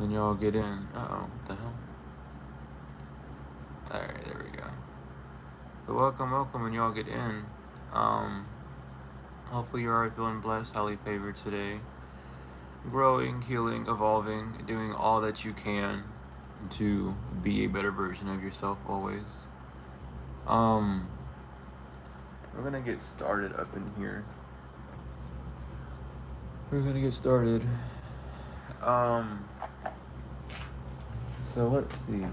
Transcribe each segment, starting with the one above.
when y'all get in. Uh-oh, what the hell? Alright, there we go. But welcome when y'all get in. Um, Hopefully you are feeling blessed, highly favored today. Growing, healing, evolving, doing all that you can to be a better version of yourself always. Um, we're gonna get started up in here. We're gonna get started. So let's see.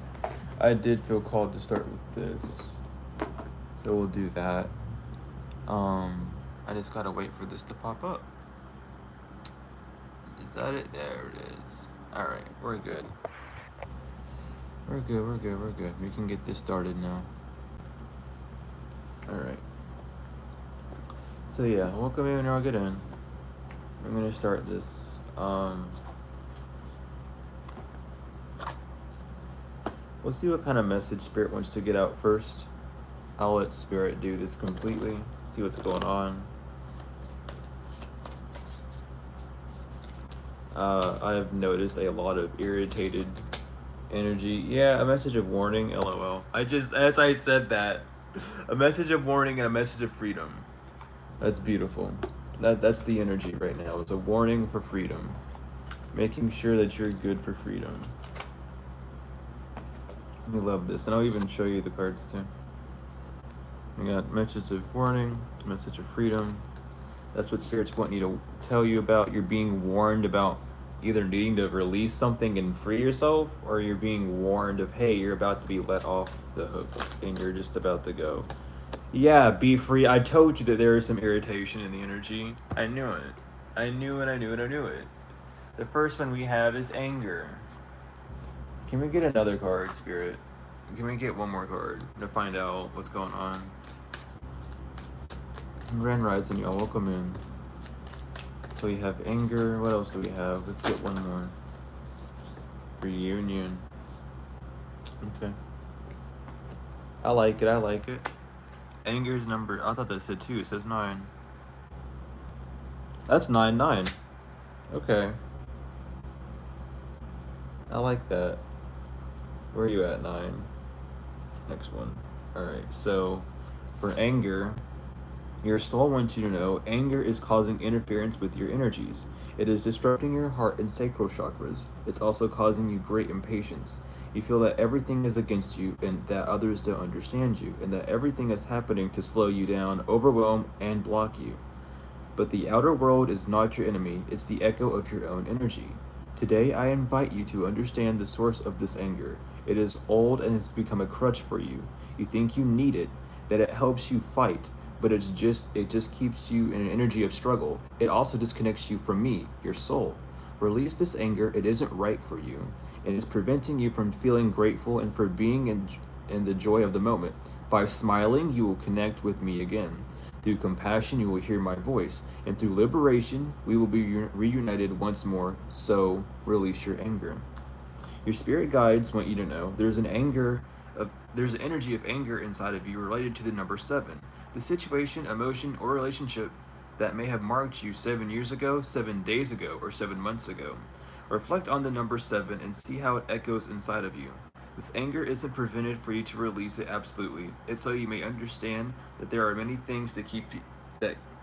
I did feel called to start with this, so we'll do that. I just gotta wait for this to pop up. Is that it? There it is. Alright, we're good. We're good. We can get this started now. Alright. So yeah, welcome in when y'all get in. I'm gonna start this. We'll see what kind of message Spirit wants to get out first. I'll let Spirit do this completely, see what's going on. I have noticed a lot of irritated energy. Yeah, a message of warning, LOL. As I said that, a message of warning and a message of freedom. That's beautiful. That's the energy right now. It's a warning for freedom. Making sure that you're good for freedom. We love this, and I'll even show you the cards too. We got message of warning, message of freedom. That's what Spirits want you to tell you about. You're being warned about either needing to release something and free yourself, or you're being warned of, hey, you're about to be let off the hook and you're just about to go. Yeah, be free. I told you that there is some irritation in the energy. I knew it. I knew it. The first one we have is anger. Can we get another card, Spirit? Can we get one more card to find out what's going on? Grand Rising, y'all, welcome in. So we have anger. What else do we have? Let's get one more. Reunion. Okay. I like it. Anger's number. I thought that said 2. It says 9. That's 9. Okay. I like that. Where are you at, 9? Next one. Alright, so for anger, your soul wants you to know anger is causing interference with your energies. It is disrupting your heart and sacral chakras. It's also causing you great impatience. You feel that everything is against you and that others don't understand you, and that everything is happening to slow you down, overwhelm, and block you. But the outer world is not your enemy, it's the echo of your own energy. Today, I invite you to understand the source of this anger. It is old and has become a crutch for you. You think you need it, that it helps you fight, but it just keeps you in an energy of struggle. It also disconnects you from me, your soul. Release this anger. It isn't right for you. It is preventing you from feeling grateful and for being in the joy of the moment. By smiling, you will connect with me again. Through compassion, you will hear my voice. And through liberation, we will be reunited once more. So, release your anger. Your spirit guides want you to know there's an energy of anger inside of you related to the number 7. The situation, emotion, or relationship that may have marked you 7 years ago, 7 days ago, or 7 months ago. Reflect on the number 7 and see how it echoes inside of you. This anger isn't prevented for you to release it absolutely. It's so you may understand that there are many things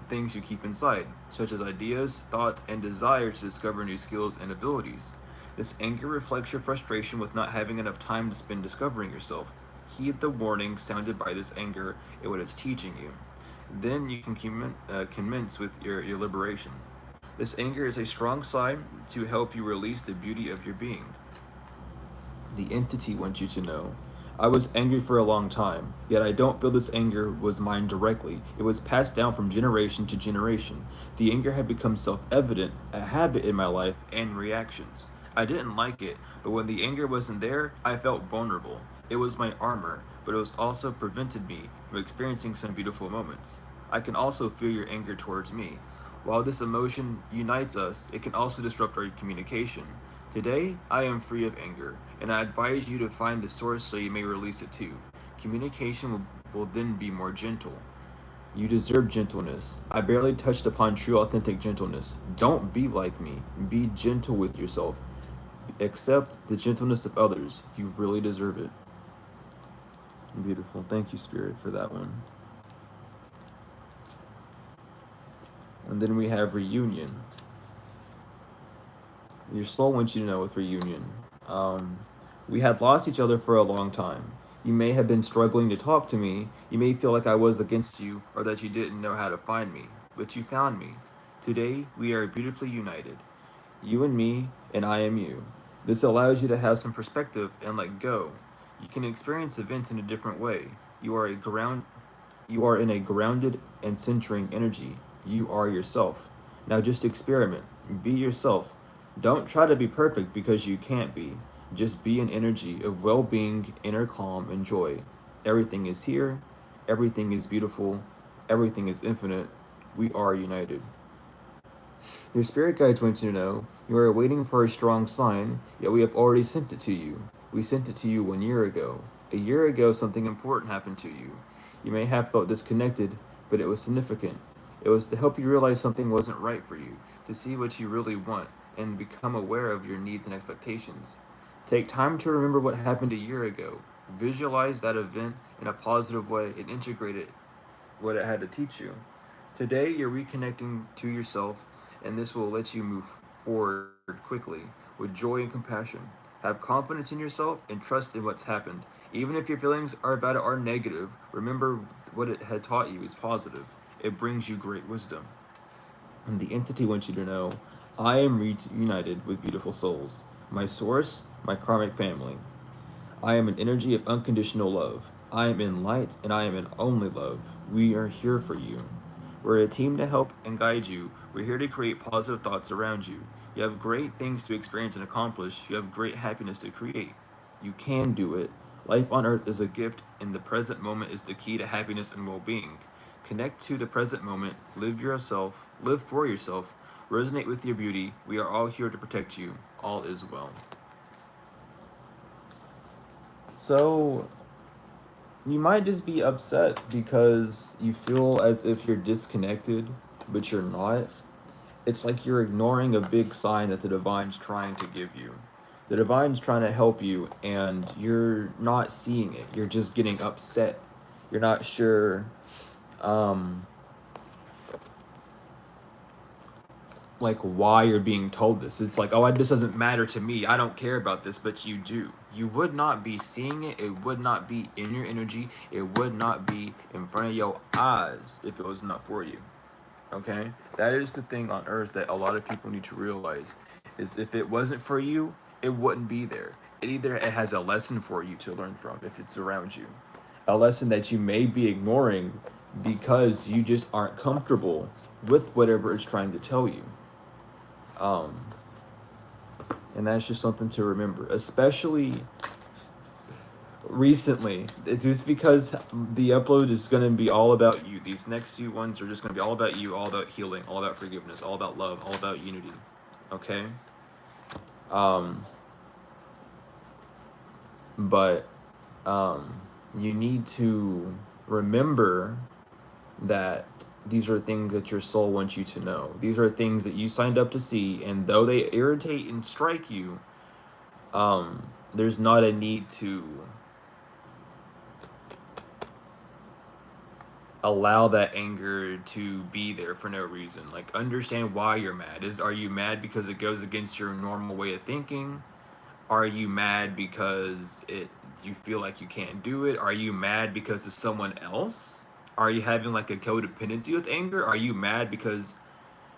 things you keep inside, such as ideas, thoughts, and desire to discover new skills and abilities. This anger reflects your frustration with not having enough time to spend discovering yourself. Heed the warning sounded by this anger and what it's teaching you. Then you can commence with your liberation. This anger is a strong sign to help you release the beauty of your being. The entity wants you to know. I was angry for a long time, yet I don't feel this anger was mine directly. It was passed down from generation to generation. The anger had become self-evident, a habit in my life and reactions. I didn't like it, but when the anger wasn't there, I felt vulnerable. It was my armor, but it was also prevented me from experiencing some beautiful moments. I can also feel your anger towards me. While this emotion unites us, it can also disrupt our communication. Today, I am free of anger, and I advise you to find the source so you may release it too. Communication will then be more gentle. You deserve gentleness. I barely touched upon true authentic gentleness. Don't be like me. Be gentle with yourself. Accept the gentleness of others. You really deserve it. Beautiful. Thank you, Spirit, for that one. And then we have reunion. Your soul wants you to know with reunion. We had lost each other for a long time. You may have been struggling to talk to me. You may feel like I was against you or that you didn't know how to find me. But you found me. Today, we are beautifully united. You and me, and I am you. This allows you to have some perspective and let go. You can experience events in a different way. You are in a grounded and centering energy. You are yourself. Now just experiment. Be yourself. Don't try to be perfect because you can't be. Just be an energy of well-being, inner calm, and joy. Everything is here. Everything is beautiful. Everything is infinite. We are united. Your spirit guides want you to know you are waiting for a strong sign, yet we have already sent it to you. We sent it to you 1 year ago. A year ago, something important happened to you. You may have felt disconnected, but it was significant. It was to help you realize something wasn't right for you, to see what you really want, and become aware of your needs and expectations. Take time to remember what happened a year ago. Visualize that event in a positive way and integrate it, what it had to teach you. Today, you're reconnecting to yourself, and this will let you move forward quickly with joy and compassion. Have confidence in yourself and trust in what's happened. Even if your feelings are about it are negative, remember what it had taught you is positive. It brings you great wisdom. And the entity wants you to know I am reunited with beautiful souls. My source, my karmic family. I am an energy of unconditional love. I am in light and I am in only love. We are here for you. We're a team to help and guide you. We're here to create positive thoughts around you. You have great things to experience and accomplish. You have great happiness to create. You can do it. Life on earth is a gift, and the present moment is the key to happiness and well-being. Connect to the present moment. Live yourself. Live for yourself. Resonate with your beauty. We are all here to protect you. All is well. So, you might just be upset because you feel as if you're disconnected, but you're not. It's like you're ignoring a big sign that the divine's trying to give you. The divine's trying to help you, and you're not seeing it. You're just getting upset. You're not sure, um, like why you're being told this. It's like, oh, this doesn't matter to me. I don't care about this, but you do. You would not be seeing it. It would not be in your energy. It would not be in front of your eyes if it was not for you. Okay? That is the thing on earth that a lot of people need to realize is if it wasn't for you, it wouldn't be there. It has a lesson for you to learn from if it's around you. A lesson that you may be ignoring because you just aren't comfortable with whatever it's trying to tell you. And that's just something to remember, especially recently. It's just because the upload is going to be all about you. These next few ones are just going to be all about you, all about healing, all about forgiveness, all about love, all about unity. Okay? But you need to remember that these are things that your soul wants you to know. These are things that you signed up to see, and though they irritate and strike you, there's not a need to allow that anger to be there for no reason. Like, understand why you're mad. Are you mad because it goes against your normal way of thinking? Are you mad because you feel like you can't do it? Are you mad because of someone else? Are you having like a codependency with anger? Are you mad because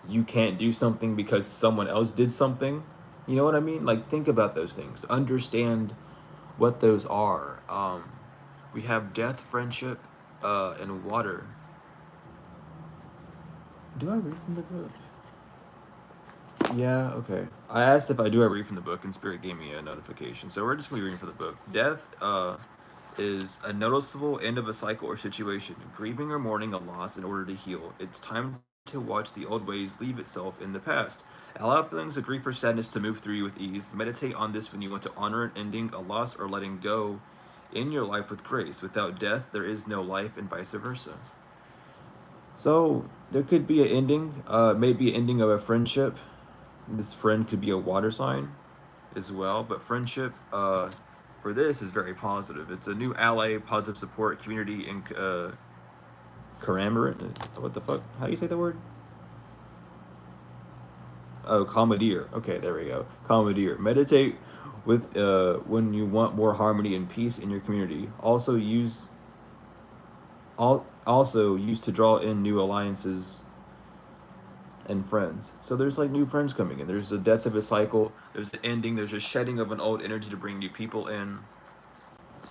you can't do something because someone else did something? You know what I mean? Like, think about those things. Understand what those are. We have death, friendship, and water. Do I read from the book? Yeah, okay. I asked if I read from the book, and Spirit gave me a notification. So we're just going to be reading from the book. Death is a noticeable end of a cycle or situation, grieving or mourning a loss in order to heal. It's time to watch the old ways leave itself in the past. Allow feelings of grief or sadness to move through you with ease. Meditate on this when you want to honor an ending, a loss, or letting go in your life with grace. Without death, there is no life, and vice versa. So there could be an ending, maybe an ending of a friendship. This friend could be a water sign. as well. But friendship, for this is very positive. It's a new ally, positive support, community, and Karamber. What the fuck? How do you say the word? Oh, commandeer. Okay, there we go. Commandeer. Meditate with when you want more harmony and peace in your community. Also used to draw in new alliances and friends. So there's like new friends coming in. There's the death of a cycle. There's the ending. There's a shedding of an old energy to bring new people in.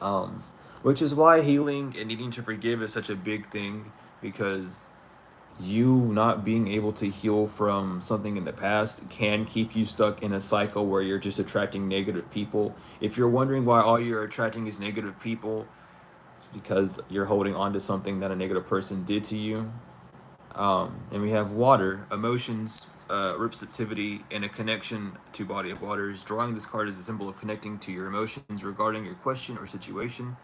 Um, which is why healing and needing to forgive is such a big thing, because you not being able to heal from something in the past can keep you stuck in a cycle where you're just attracting negative people. If you're wondering why all you're attracting is negative people, it's because you're holding on to something that a negative person did to you. And we have water, emotions, receptivity, and a connection to body of waters. Drawing this card is a symbol of connecting to your emotions regarding your question or situation.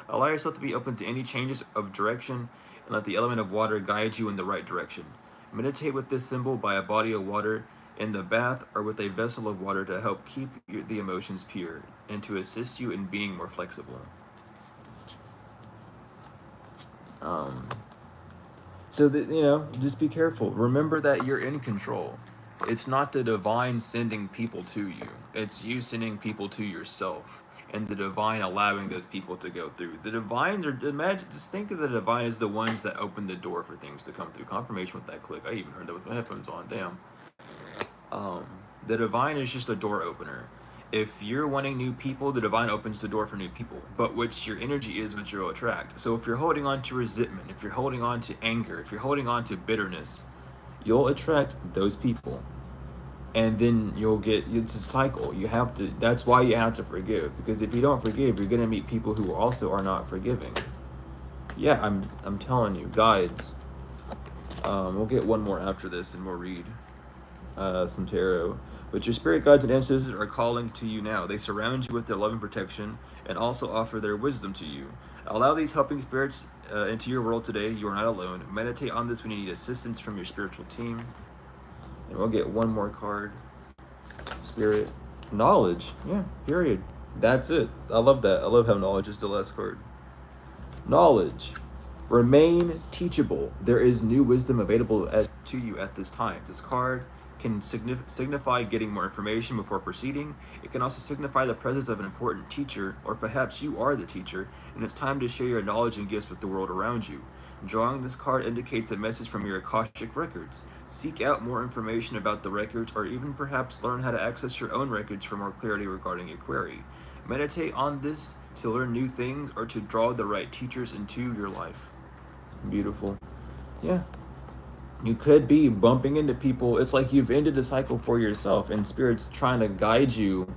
Allow yourself to be open to any changes of direction and let the element of water guide you in the right direction. Meditate with this symbol by a body of water in the bath or with a vessel of water to help keep the emotions pure and to assist you in being more flexible. Um, So that, just be careful. Remember that you're in control. It's not the divine sending people to you. It's you sending people to yourself, and the divine allowing those people to go through. The divines are, imagine, just think of the divine as the ones that open the door for things to come through. Confirmation with that click. I even heard that with my headphones on. Damn. Um, the divine is just a door opener. If you're wanting new people, the divine opens the door for new people. But which your energy is, what you'll attract. So if you're holding on to resentment, if you're holding on to anger, if you're holding on to bitterness, you'll attract those people. And then you'll get, it's a cycle. You have to, that's why you have to forgive. Because if you don't forgive, you're going to meet people who also are not forgiving. Yeah, I'm telling you, guides. We'll get one more after this and we'll read some tarot. But your spirit guides and ancestors are calling to you now. They surround you with their love and protection and also offer their wisdom to you. Allow these helping spirits into your world today. You are not alone. Meditate on this when you need assistance from your spiritual team. And we'll get one more card. Spirit. Knowledge. Yeah, period. That's it. I love that. I love how knowledge is the last card. Knowledge. Remain teachable. There is new wisdom available to you at this time. This card can signify getting more information before proceeding. It can also signify the presence of an important teacher, or perhaps you are the teacher, and it's time to share your knowledge and gifts with the world around you. Drawing this card indicates a message from your Akashic records. Seek out more information about the records, or even perhaps learn how to access your own records for more clarity regarding a query. Meditate on this to learn new things or to draw the right teachers into your life. Beautiful. Yeah. You could be bumping into people. It's like you've ended a cycle for yourself, and Spirit's trying to guide you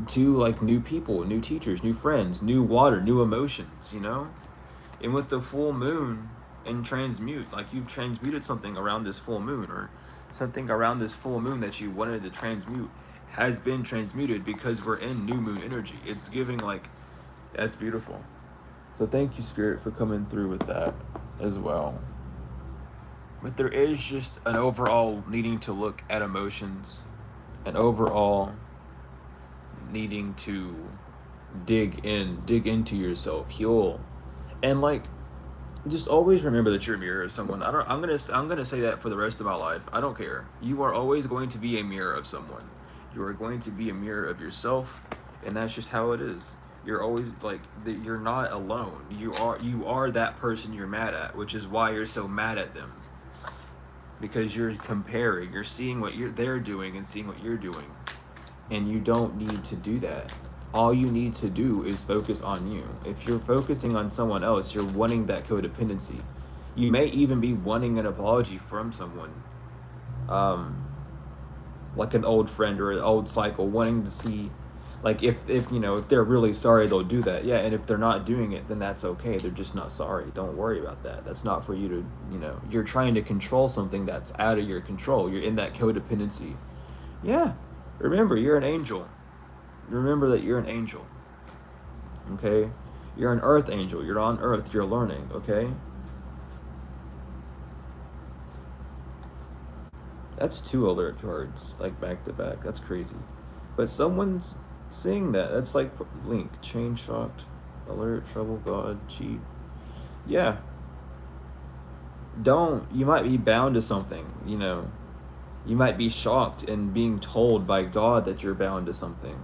to like new people, new teachers, new friends, new water, new emotions, And with the full moon and transmute, like you've transmuted something around this full moon, or something around this full moon that you wanted to transmute has been transmuted because we're in new moon energy. It's giving that's beautiful. So thank you, Spirit, for coming through with that as well. But there is just an overall needing to look at emotions, an overall needing to dig into yourself, heal, and just always remember that you're a mirror of someone. I'm gonna say that for the rest of my life. I don't care. You are always going to be a mirror of someone. You are going to be a mirror of yourself, and that's just how it is. You're always you're not alone. You are that person you're mad at, which is why you're so mad at them. Because you're comparing, you're seeing what they're doing and seeing what you're doing. And you don't need to do that. All you need to do is focus on you. If you're focusing on someone else, you're wanting that codependency. You may even be wanting an apology from someone. Like an old friend or an old cycle, wanting to see, if they're really sorry, they'll do that. Yeah, and if they're not doing it, then that's okay. They're just not sorry. Don't worry about that. That's not for you to, you're trying to control something that's out of your control. You're in that codependency. Yeah, remember, you're an angel. Remember that you're an angel. Okay? You're an earth angel. You're on earth. You're learning, okay? That's 2 alert cards, back to back. That's crazy. But someone's seeing that. That's like link, change shocked, alert, trouble, God, cheat. Yeah. Don't, you might be bound to something, you know. You might be shocked and being told by God that you're bound to something.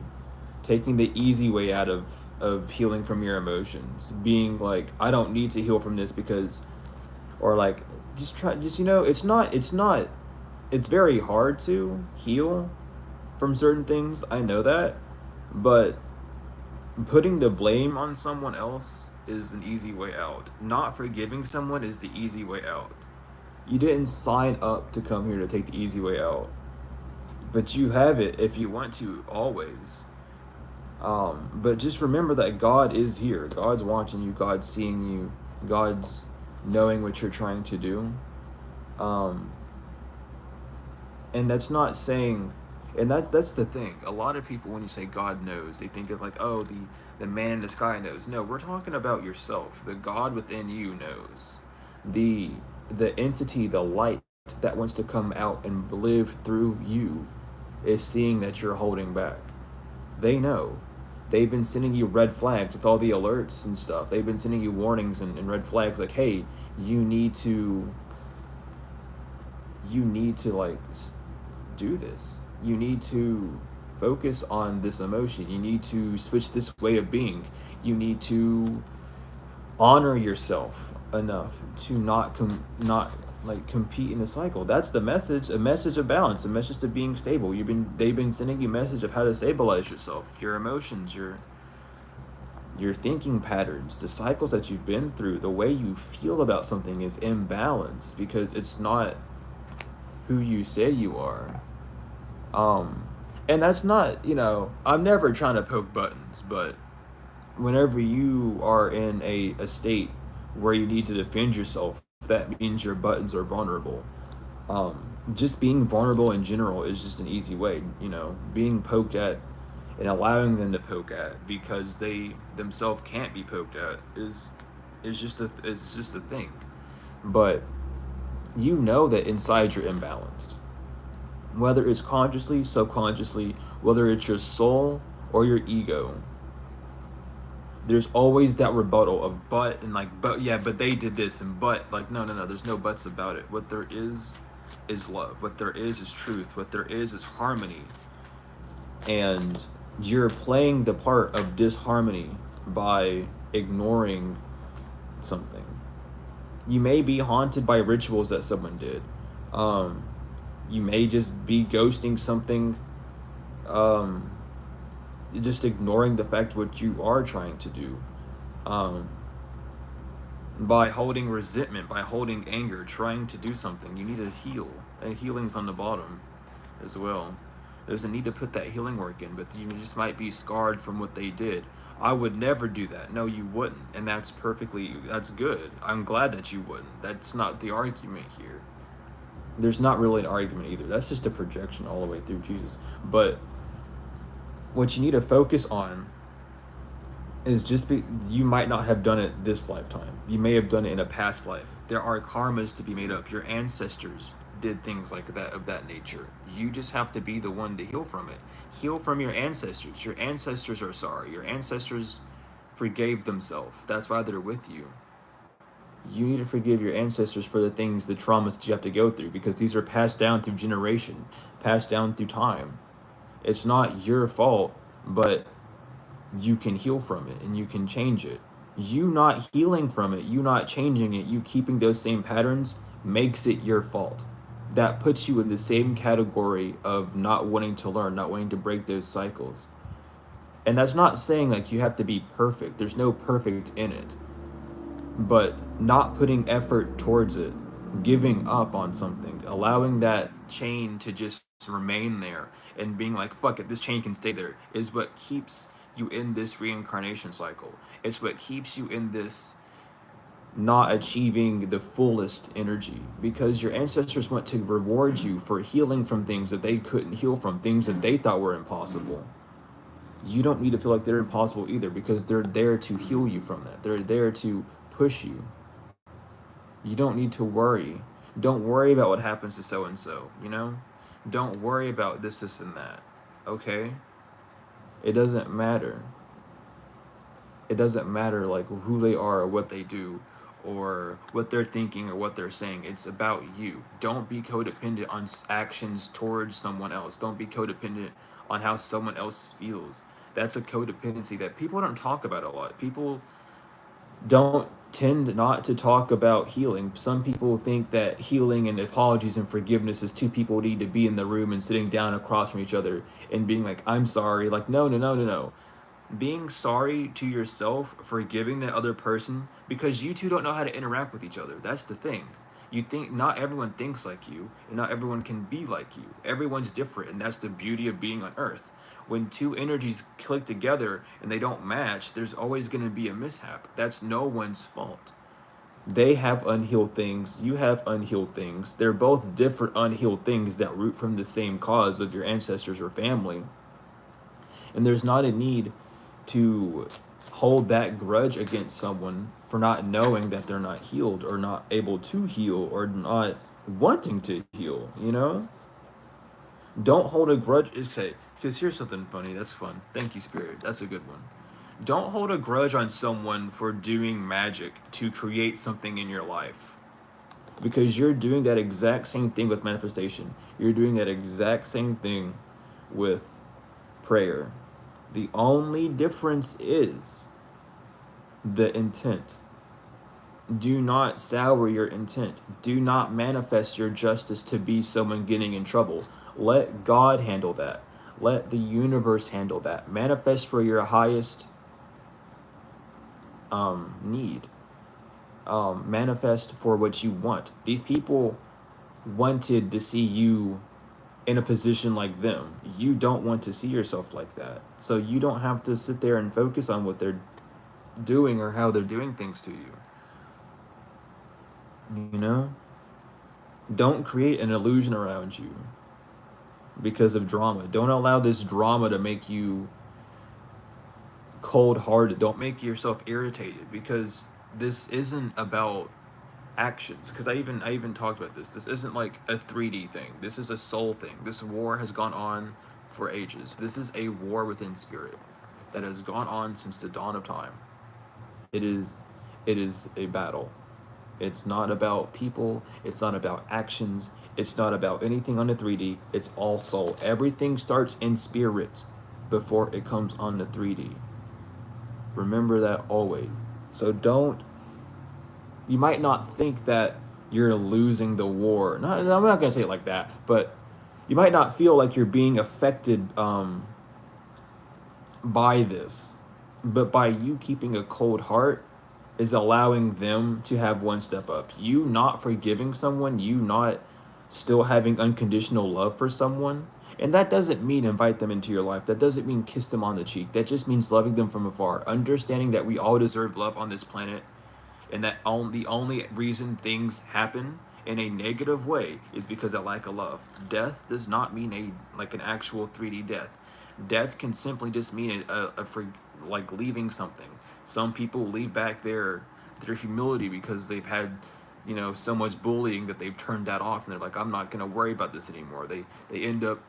Taking the easy way out of healing from your emotions. Being like, I don't need to heal from this because, or like, just try, just, you know, it's very hard to heal from certain things. I know that. But putting the blame on someone else is an easy way out. Not forgiving someone is the easy way out. You didn't sign up to come here to take the easy way out, but you have it if you want to, always. But just remember that God is here. God's watching you. God's seeing you. God's knowing what you're trying to do. Um, and that's not saying, and that's the thing. A lot of people, when you say God knows, they think of like, oh, the man in the sky knows. No, we're talking about yourself. The God within you knows. The the entity, the light that wants to come out and live through you is seeing that you're holding back. They know. They've been sending you red flags with all the alerts and stuff. They've been sending you warnings and red flags like, hey, you need to like do this. You need to focus on this emotion. You need to switch this way of being. You need to honor yourself enough to not like compete in the cycle. That's the message, a message of balance, a message to being stable. They've been sending you a message of how to stabilize yourself, your emotions, your thinking patterns, the cycles that you've been through. The way you feel about something is imbalanced because it's not who you say you are. Um, and that's not, you know, I'm never trying to poke buttons, but whenever you are in a state where you need to defend yourself, that means your buttons are vulnerable. Just being vulnerable in general is just an easy way, you know, being poked at and allowing them to poke at because they themselves can't be poked at is just a thing. But you know that inside you're imbalanced, whether it's consciously, subconsciously, whether it's your soul or your ego. There's always that rebuttal of but and like, but yeah, but they did this, and but like, no, there's no buts about it. What there is love. What there is truth. What there is harmony. And you're playing the part of disharmony by ignoring something. You may be haunted by rituals that someone did. Um, you may just be ghosting something, um, just ignoring the fact what you are trying to do. Um, by holding resentment, by holding anger, trying to do something, you need to heal. And healing's on the bottom as well. There's a need to put that healing work in, but you just might be scarred from what they did. I would never do that. No, you wouldn't. And that's good. I'm glad that you wouldn't. That's not the argument here. There's not really an argument either. That's just a projection all the way through Jesus. But what you need to focus on is you might not have done it this lifetime. You may have done it in a past life. There are karmas to be made up. Your ancestors did things like that, of that nature. You just have to be the one to heal from it. Heal from your ancestors. Your ancestors are sorry. Your ancestors forgave themselves. That's why they're with you. You need to forgive your ancestors for the things, the traumas that you have to go through, because these are passed down through generation, passed down through time. It's not your fault, but you can heal from it and you can change it. You not healing from it, you not changing it, you keeping those same patterns makes it your fault. That puts you in the same category of not wanting to learn, not wanting to break those cycles. And that's not saying like you have to be perfect. There's no perfect in it. But not putting effort towards it, giving up on something, allowing that chain to just remain there and being like, fuck it, this chain can stay there, is what keeps you in this reincarnation cycle. It's what keeps you in this not achieving the fullest energy, because your ancestors want to reward you for healing from things that they couldn't heal from, things that they thought were impossible. You don't need to feel like they're impossible either, because they're there to heal you from that. They're there to push you. You don't need to worry. Don't worry about what happens to so and so, you know? Don't worry about this and that. Okay? It doesn't matter. It doesn't matter like who they are or what they do or what they're thinking or what they're saying. It's about you. Don't be codependent on actions towards someone else. Don't be codependent on how someone else feels. That's a codependency that people don't talk about a lot. People don't tend not to talk about healing. Some people think that healing and apologies and forgiveness is two people need to be in the room and sitting down across from each other and being like, I'm sorry. Like, no, no, no, no, no. Being sorry to yourself, forgiving the other person, because you two don't know how to interact with each other. That's the thing. You think not everyone thinks like you, and not everyone can be like you. Everyone's different, and that's the beauty of being on Earth. When two energies click together and they don't match, there's always going to be a mishap. That's no one's fault. They have unhealed things, you have unhealed things. They're both different unhealed things that root from the same cause of your ancestors or family. And there's not a need to hold that grudge against someone for not knowing that they're not healed or not able to heal or not wanting to heal, you know? Don't hold a grudge. Say, because here's something funny. That's fun. Thank you, Spirit. That's a good one. Don't hold a grudge on someone for doing magic to create something in your life. Because you're doing that exact same thing with manifestation. You're doing that exact same thing with prayer. The only difference is the intent. Do not sour your intent. Do not manifest your justice to be someone getting in trouble. Let God handle that. Let the universe handle that. Manifest for your highest need. Manifest for what you want. These people wanted to see you in a position like them. You don't want to see yourself like that. So you don't have to sit there and focus on what they're doing or how they're doing things to you. You know? Don't create an illusion around you because of drama. Don't allow this drama to make you cold-hearted. Don't make yourself irritated, because this isn't about actions. Because I even talked about this. This isn't like a 3D thing. This is a soul thing. This war has gone on for ages. This is a war within spirit that has gone on since the dawn of time. It is a battle. It's not about people. It's not about actions. It's not about anything on the 3D. It's all soul. Everything starts in spirit before it comes on the 3D. Remember that always. So don't, you might not think that you're losing the war. I'm not going to say it like that, but you might not feel like you're being affected by this. But by you keeping a cold heart is allowing them to have one step up. You not forgiving someone, you not still having unconditional love for someone. And that doesn't mean invite them into your life. That doesn't mean kiss them on the cheek. That just means loving them from afar. Understanding that we all deserve love on this planet, and that the only reason things happen in a negative way is because of lack of love. Death does not mean an actual 3D death. Death can simply just mean like leaving something. Some people leave back their humility because they've had, so much bullying that they've turned that off, and they're like, I'm not gonna worry about this anymore. They end up,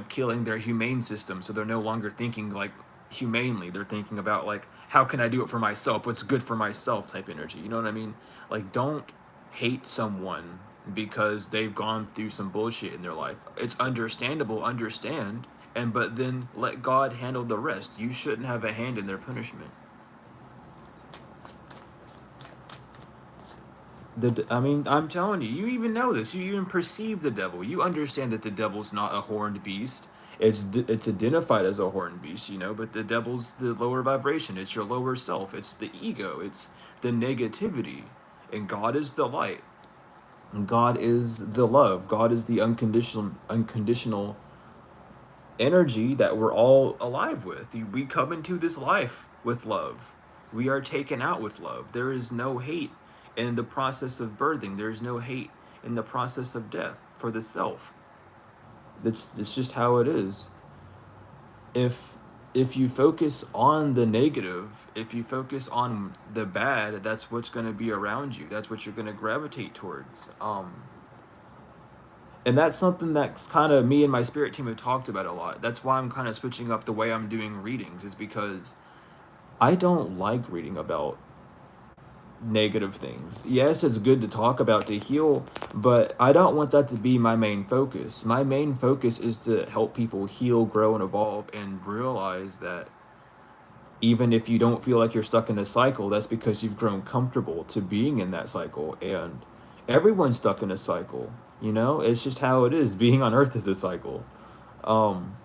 killing their humane system, so they're no longer thinking like humanely. They're thinking about like, how can I do it for myself? What's good for myself type energy. You know what I mean? Like, don't hate someone because they've gone through some bullshit in their life. It's understandable, understand, but then let God handle the rest. You shouldn't have a hand in their punishment. I'm telling you, you even know this. You even perceive the devil. You understand that the devil's not a horned beast. It's identified as a horned beast, but the devil's the lower vibration. It's your lower self. It's the ego. It's the negativity. And God is the light. And God is the love. God is the unconditional energy that we're all alive with. We come into this life with love. We are taken out with love. There is no hate in the process of birthing. There is no hate in the process of death for the self. It's just how it is. If you focus on the negative, if you focus on the bad, that's what's going to be around you. That's what you're going to gravitate towards. And that's something that's kind of me and my spirit team have talked about a lot. That's why I'm kind of switching up the way I'm doing readings, is because I don't like reading about negative things. Yes, it's good to talk about to heal, but I don't want that to be my main focus. My main focus is to help people heal, grow, and evolve, and realize that even if you don't feel like you're stuck in a cycle, that's because you've grown comfortable to being in that cycle. And everyone's stuck in a cycle, you know? It's just how it is. Being on Earth is a cycle. Um,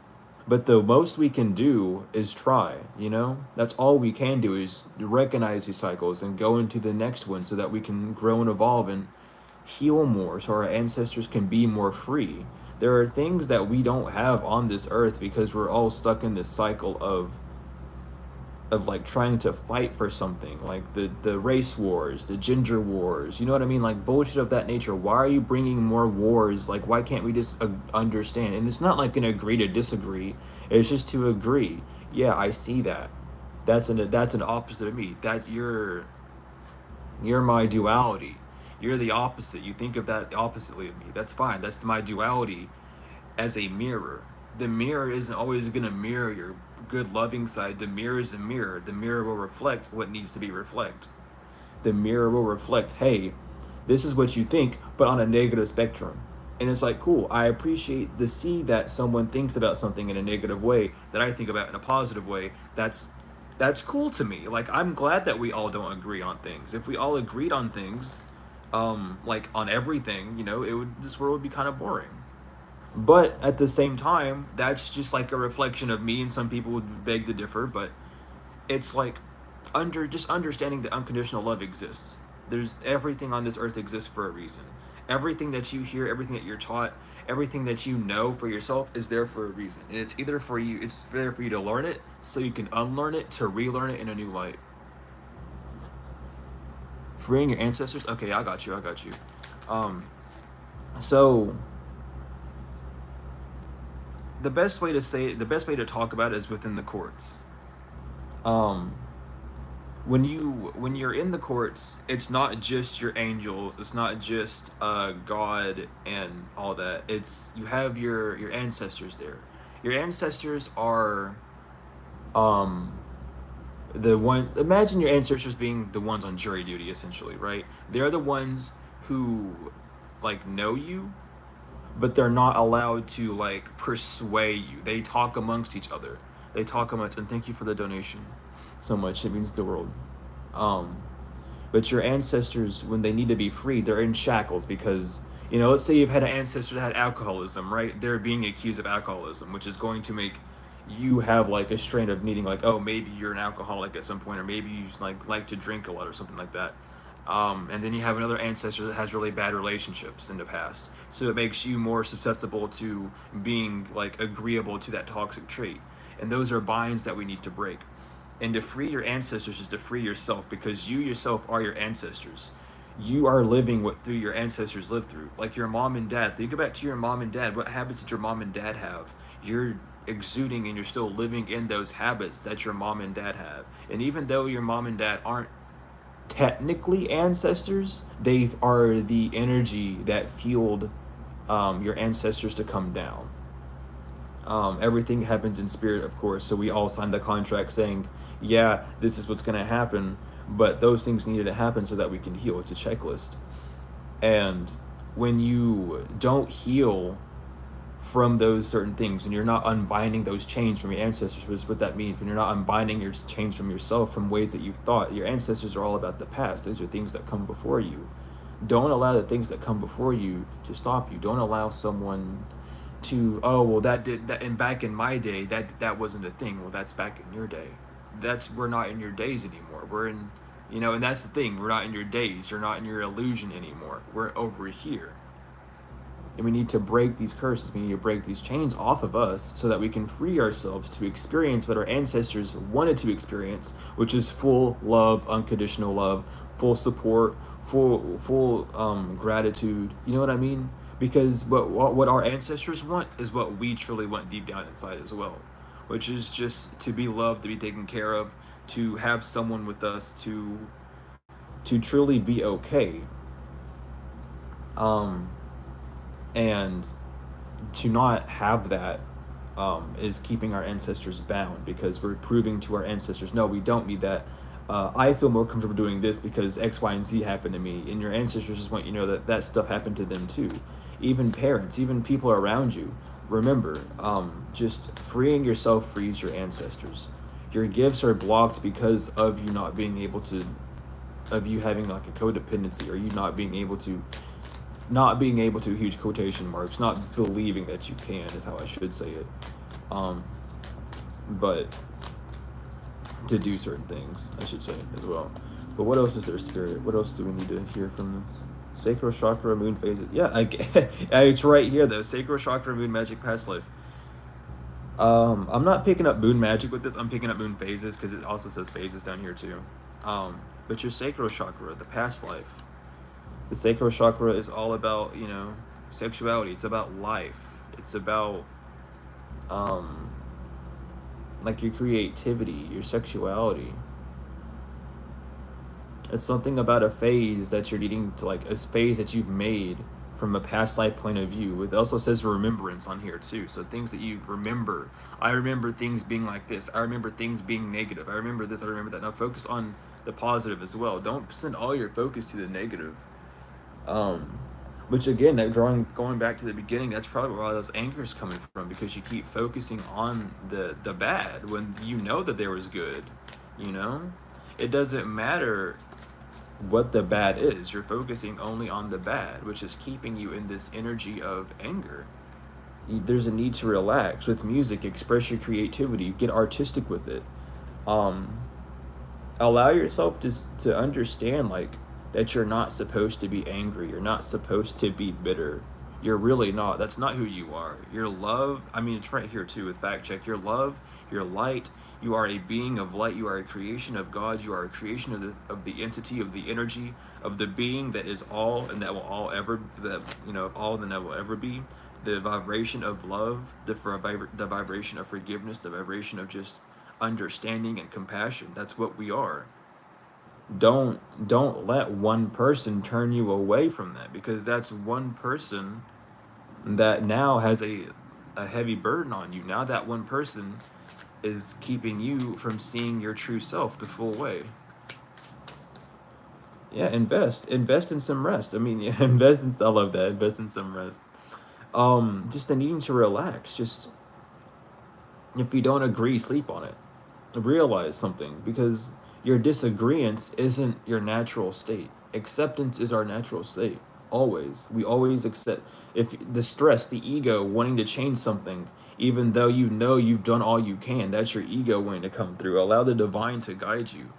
but the most we can do is try, you know? That's all we can do is recognize these cycles and go into the next one so that we can grow and evolve and heal more so our ancestors can be more free. There are things that we don't have on this earth because we're all stuck in this cycle of like trying to fight for something, like the race wars, the gender wars, you know what I mean, like bullshit of that nature. Why are you bringing more wars? Like, why can't we just understand? And it's not like an agree to disagree, it's just to agree. Yeah, I see that. That's an opposite of me. That you're my duality. You're the opposite. You think of that oppositely of me. That's fine. That's my duality as a mirror. The mirror isn't always going to mirror your good loving side. The mirror is a mirror. The mirror will reflect what needs to be reflected. The mirror will reflect, hey, this is what you think, but on a negative spectrum. And it's like, cool, I appreciate the see that someone thinks about something in a negative way that I think about in a positive way. That's cool to me. Like, I'm glad that we all don't agree on things. If we all agreed on things, like on everything, you know, it would this world would be kind of boring. But at the same time, that's just like a reflection of me, and some people would beg to differ. But it's like just understanding that unconditional love exists. There's everything on this earth exists for a reason. Everything that you hear, everything that you're taught, everything that you know for yourself is there for a reason. And it's either for you, it's there for you to learn it so you can unlearn it to relearn it in a new light. Freeing your ancestors? Okay, I got you. I got you. Um, so the best way to talk about it is within the courts. Um, when you're in the courts, it's not just your angels, it's not just God and all that. It's you have your ancestors there. Your ancestors are um the one. Imagine your ancestors being the ones on jury duty, essentially, right? They're the ones who like know you, but they're not allowed to like persuade you. They talk amongst each other. They talk amongst, and thank you for the donation so much. It means the world. Um, but your ancestors, when they need to be freed, they're in shackles because, you know, let's say you've had an ancestor that had alcoholism, right? They're being accused of alcoholism, which is going to make you have like a strain of needing like, oh, maybe you're an alcoholic at some point, or maybe you just like to drink a lot or something like that. And then you have another ancestor that has really bad relationships in the past, so it makes you more susceptible to being like agreeable to that toxic trait. And those are binds that we need to break. And to free your ancestors is to free yourself, because you yourself are your ancestors. You are living what through your ancestors lived through. Like your mom and dad. Think back to your mom and dad. What habits did your mom and dad have? You're exuding and you're still living in those habits that your mom and dad have. And even though your mom and dad aren't technically ancestors, they are the energy that fueled your ancestors to come down. Everything happens in spirit, of course. So we all signed the contract saying, yeah, this is what's going to happen. But those things needed to happen so that we can heal. It's a checklist. And when you don't heal from those certain things and you're not unbinding those chains from your ancestors, which is what that means. When you're not unbinding your chains from yourself, from ways that you've thought, your ancestors are all about the past. Those are things that come before you. Don't allow the things that come before you to stop you. Don't allow someone to, oh, well, that did that, and back in my day that wasn't a thing. Well, that's back in your day. That's We're not in your days anymore. We're in, you know, and that's the thing. We're not in your days. You're not in your illusion anymore. We're over here. And we need to break these curses. We need to break these chains off of us so that we can free ourselves to experience what our ancestors wanted to experience, which is full love, unconditional love, full support, full gratitude. You know what I mean? Because what our ancestors want is what we truly want deep down inside as well, which is just to be loved, to be taken care of, to have someone with us, to truly be okay. Um, And to not have that is keeping our ancestors bound, because we're proving to our ancestors, no, we don't need that. I feel more comfortable doing this because X, Y, and Z happened to me. And your ancestors just want you to know that that stuff happened to them too. Even parents, even people around you. Remember, just freeing yourself frees your ancestors. Your gifts are blocked because of you not being able to, of you having like a codependency, or you not being able to, huge quotation marks, not believing that you can, is how I should say it. Um, but to do certain things, I should say, as well. But what else is there, Spirit? What else do we need to hear from this? Sacral chakra, moon phases. Yeah, it's right here, though. Sacral chakra, moon magic, past life. I'm not picking up moon magic with this. I'm picking up moon phases because it also says phases down here too. But your sacral chakra, the past life. The sacral chakra is all about, sexuality. It's about life. It's about, like, your creativity, your sexuality. It's something about a phase that you're needing to, like, a phase that you've made from a past life point of view. It also says remembrance on here too. So things that you remember. I remember things being like this. I remember things being negative. I remember this. I remember that. Now focus on the positive as well. Don't send all your focus to the negative. Which again, going back to the beginning, that's probably where all those anchors coming from, because you keep focusing on the bad when you know that there was good. It doesn't matter what the bad is. You're focusing only on the bad, which is keeping you in this energy of anger. There's a need to relax with music, express your creativity, get artistic with it. Allow yourself to understand, like, that you're not supposed to be angry. You're not supposed to be bitter. You're really not. That's not who you are. Your love, I mean, it's right here too with fact check. Your love, your light, you are a being of light. You are a creation of God. You are a creation of the entity, of the energy, of the being that is all and that will all ever, that, all and that will ever be. The vibration of love, the vibration of forgiveness, the vibration of just understanding and compassion. That's what we are. Don't let one person turn you away from that, because that's one person that now has a heavy burden on you. Now that one person is keeping you from seeing your true self the full way. Yeah, invest in some rest. I mean, yeah, I love that. Invest in some rest. Just the needing to relax. Just, if you don't agree, sleep on it. Realize something, because your disagreement isn't your natural state. Acceptance is our natural state. Always. We always accept. If the stress, the ego wanting to change something, even though you've done all you can, that's your ego wanting to come through. Allow the divine to guide you.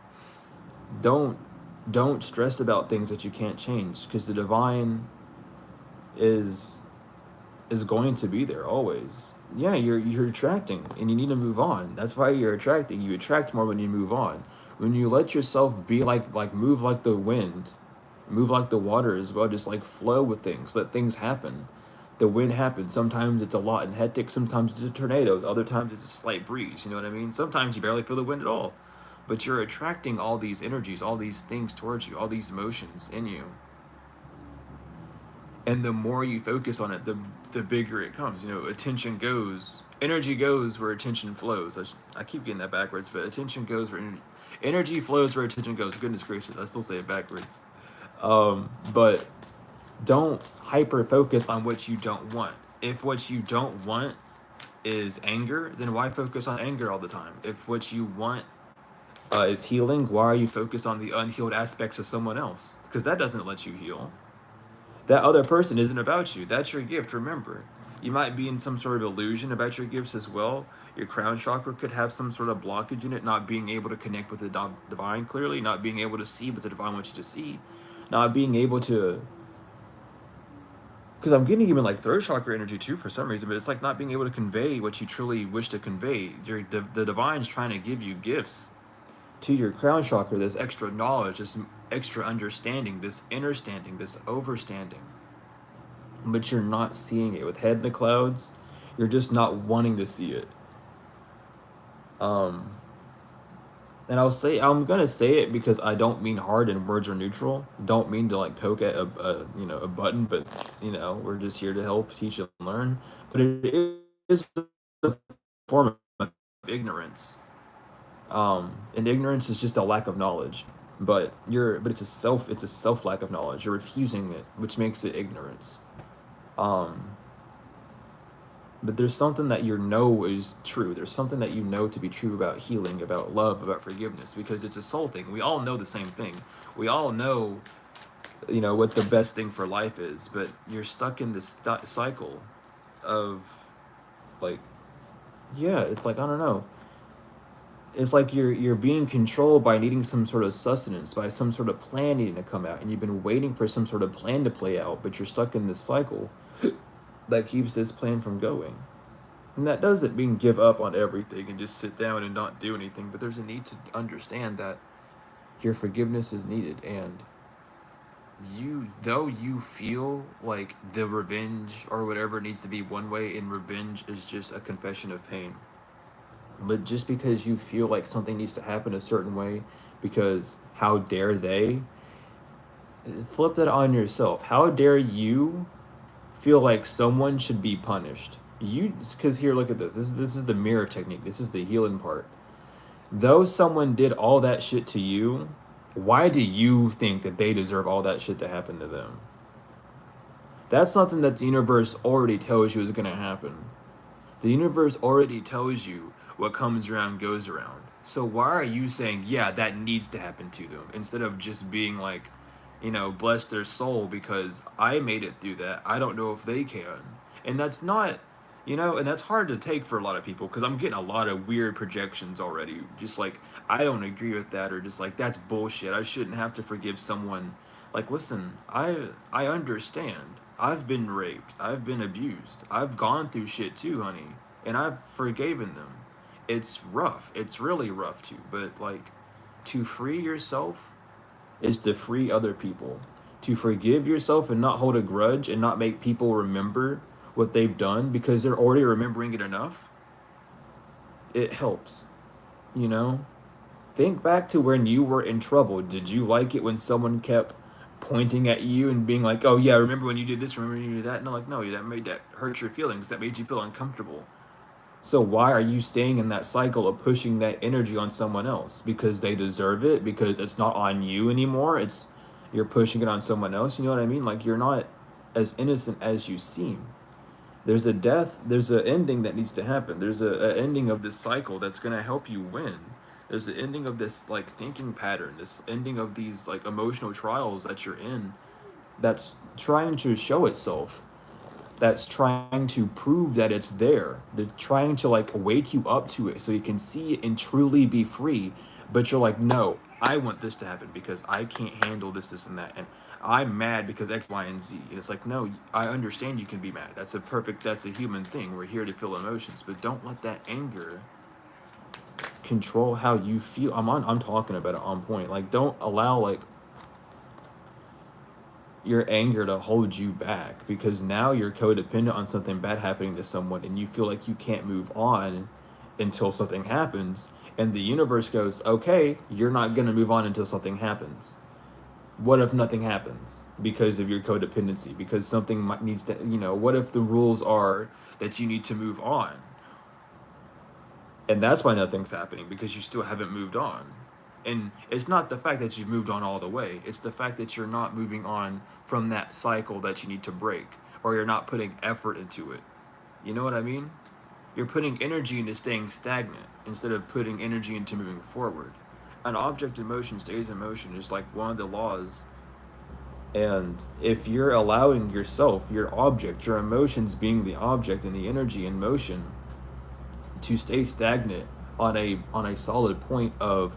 Don't stress about things that you can't change, because the divine is going to be there always. Yeah, you're attracting, and you need to move on. That's why you're attracting. You attract more when you move on. When you let yourself be like move like the wind, move like the water as well. Just like flow with things. Let things happen. The wind happens. Sometimes it's a lot and hectic. Sometimes it's a tornado. Other times it's a slight breeze. You know what I mean? Sometimes you barely feel the wind at all. But you're attracting all these energies, all these things towards you, all these emotions in you. And the more you focus on it, the bigger it comes. Energy goes where attention flows. I keep getting that backwards, but attention goes where energy flows where attention goes. Goodness gracious, I still say it backwards. But don't hyper focus on what you don't want. If what you don't want is anger, then why focus on anger all the time? If what you want is healing, why are you focused on the unhealed aspects of someone else? Because that doesn't let you heal. That other person isn't about you. That's your gift, remember. You might be in some sort of illusion about your gifts as well. Your crown chakra could have some sort of blockage in it, not being able to connect with the divine clearly, not being able to see what the divine wants you to see, not being able to... Because I'm getting even like throat chakra energy too for some reason, but it's like not being able to convey what you truly wish to convey. The divine's trying to give you gifts to your crown chakra, this extra knowledge, this extra understanding, this understanding, this overstanding. But you're not seeing it. With head in the clouds, you're just not wanting to see it. And I'm gonna say it because I don't mean hard and words are neutral. Don't mean to like poke at a button, but we're just here to help, teach, and learn. But it is a form of ignorance. And ignorance is just a lack of knowledge. But it's a self lack of knowledge. You're refusing it, which makes it ignorance. Um, but there's something that you know is true. There's something that you know to be true about healing, about love, about forgiveness, because it's a soul thing. We all know the same thing. We all know, what the best thing for life is, but you're stuck in this cycle of, like, yeah, it's like, I don't know. It's like you're being controlled by needing some sort of sustenance, by some sort of plan needing to come out, and you've been waiting for some sort of plan to play out, but you're stuck in this cycle that keeps this plan from going. And that doesn't mean give up on everything and just sit down and not do anything, but there's a need to understand that your forgiveness is needed. And though you feel like the revenge or whatever needs to be one way, and revenge is just a confession of pain. But just because you feel like something needs to happen a certain way, because how dare they, flip that on yourself. How dare you feel like someone should be punished? Because here, look at this. This is the mirror technique. This is the healing part. Though someone did all that shit to you, why do you think that they deserve all that shit to happen to them? That's something that the universe already tells you is going to happen. The universe already tells you what comes around goes around. So why are you saying, yeah, that needs to happen to them, instead of just being like, bless their soul because I made it through that. I don't know if they can. And that's not, and that's hard to take for a lot of people, because I'm getting a lot of weird projections already. Just like, I don't agree with that, or just like, that's bullshit. I shouldn't have to forgive someone. Like, listen, I understand. I've been raped. I've been abused. I've gone through shit too, honey. And I've forgiven them. It's rough. It's really rough too. But like, to free yourself is to free other people. To forgive yourself and not hold a grudge and not make people remember what they've done because they're already remembering it enough, it helps. You know? Think back to when you were in trouble. Did you like it when someone kept pointing at you and being like, oh yeah, remember when you did this, remember when you did that? No, like, no, that hurt your feelings. That made you feel uncomfortable. So why are you staying in that cycle of pushing that energy on someone else? Because they deserve it? Because it's not on you anymore? You're pushing it on someone else? You know what I mean? Like, you're not as innocent as you seem. There's a death, there's an ending that needs to happen. There's a ending of this cycle that's going to help you win. There's the ending of this like thinking pattern, this ending of these like emotional trials that you're in, that's trying to show itself, that's trying to prove that it's there. They're trying to like wake you up to it so you can see it and truly be free. But you're like, no, I want this to happen because I can't handle this and that. And I'm mad because X, Y, and Z. And it's like, no, I understand you can be mad. That's a human thing. We're here to feel emotions, but don't let that anger control how you feel. I'm talking about it on point. Like, don't allow like your anger to hold you back, because now you're codependent on something bad happening to someone and you feel like you can't move on until something happens, and the universe goes, okay, you're not going to move on until something happens. What if nothing happens because of your codependency, because something needs to, what if the rules are that you need to move on, and that's why nothing's happening, because you still haven't moved on. And it's not the fact that you've moved on all the way. It's the fact that you're not moving on from that cycle that you need to break, or you're not putting effort into it. You know what I mean? You're putting energy into staying stagnant instead of putting energy into moving forward. An object in motion stays in motion, is like one of the laws. And if you're allowing yourself, your object, your emotions being the object and the energy in motion, to stay stagnant on a solid point of,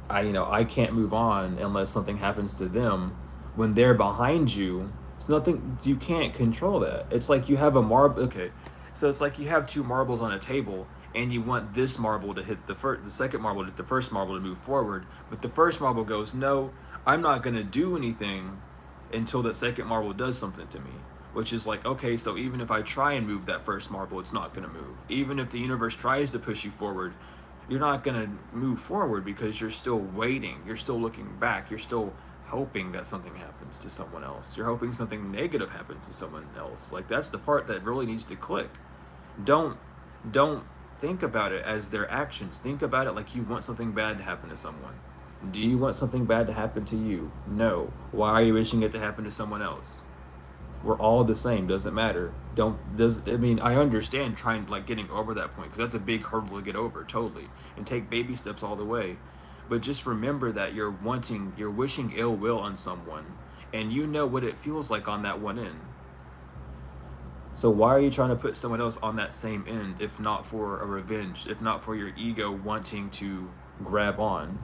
I can't move on unless something happens to them, when they're behind you, it's nothing, you can't control that. It's like you have a marble, okay, so it's like you have two marbles on a table and you want this marble to hit the second marble to hit the first marble to move forward, but the first marble goes, no, I'm not going to do anything until the second marble does something to me. Which is like, okay, so even if I try and move that first marble, it's not going to move. Even if the universe tries to push you forward, you're not going to move forward because you're still waiting. You're still looking back. You're still hoping that something happens to someone else. You're hoping something negative happens to someone else. Like, that's the part that really needs to click. Don't don't think about it as their actions. Think about it like you want something bad to happen to someone. Do you want something bad to happen to you? No. Why are you wishing it to happen to someone else? We're all the same. Doesn't matter. I mean, I understand trying, like, getting over that point, because that's a big hurdle to get over, totally, and take baby steps all the way. But just remember that you're wishing ill will on someone, and you know what it feels like on that one end. So why are you trying to put someone else on that same end, if not for a revenge, if not for your ego wanting to grab on?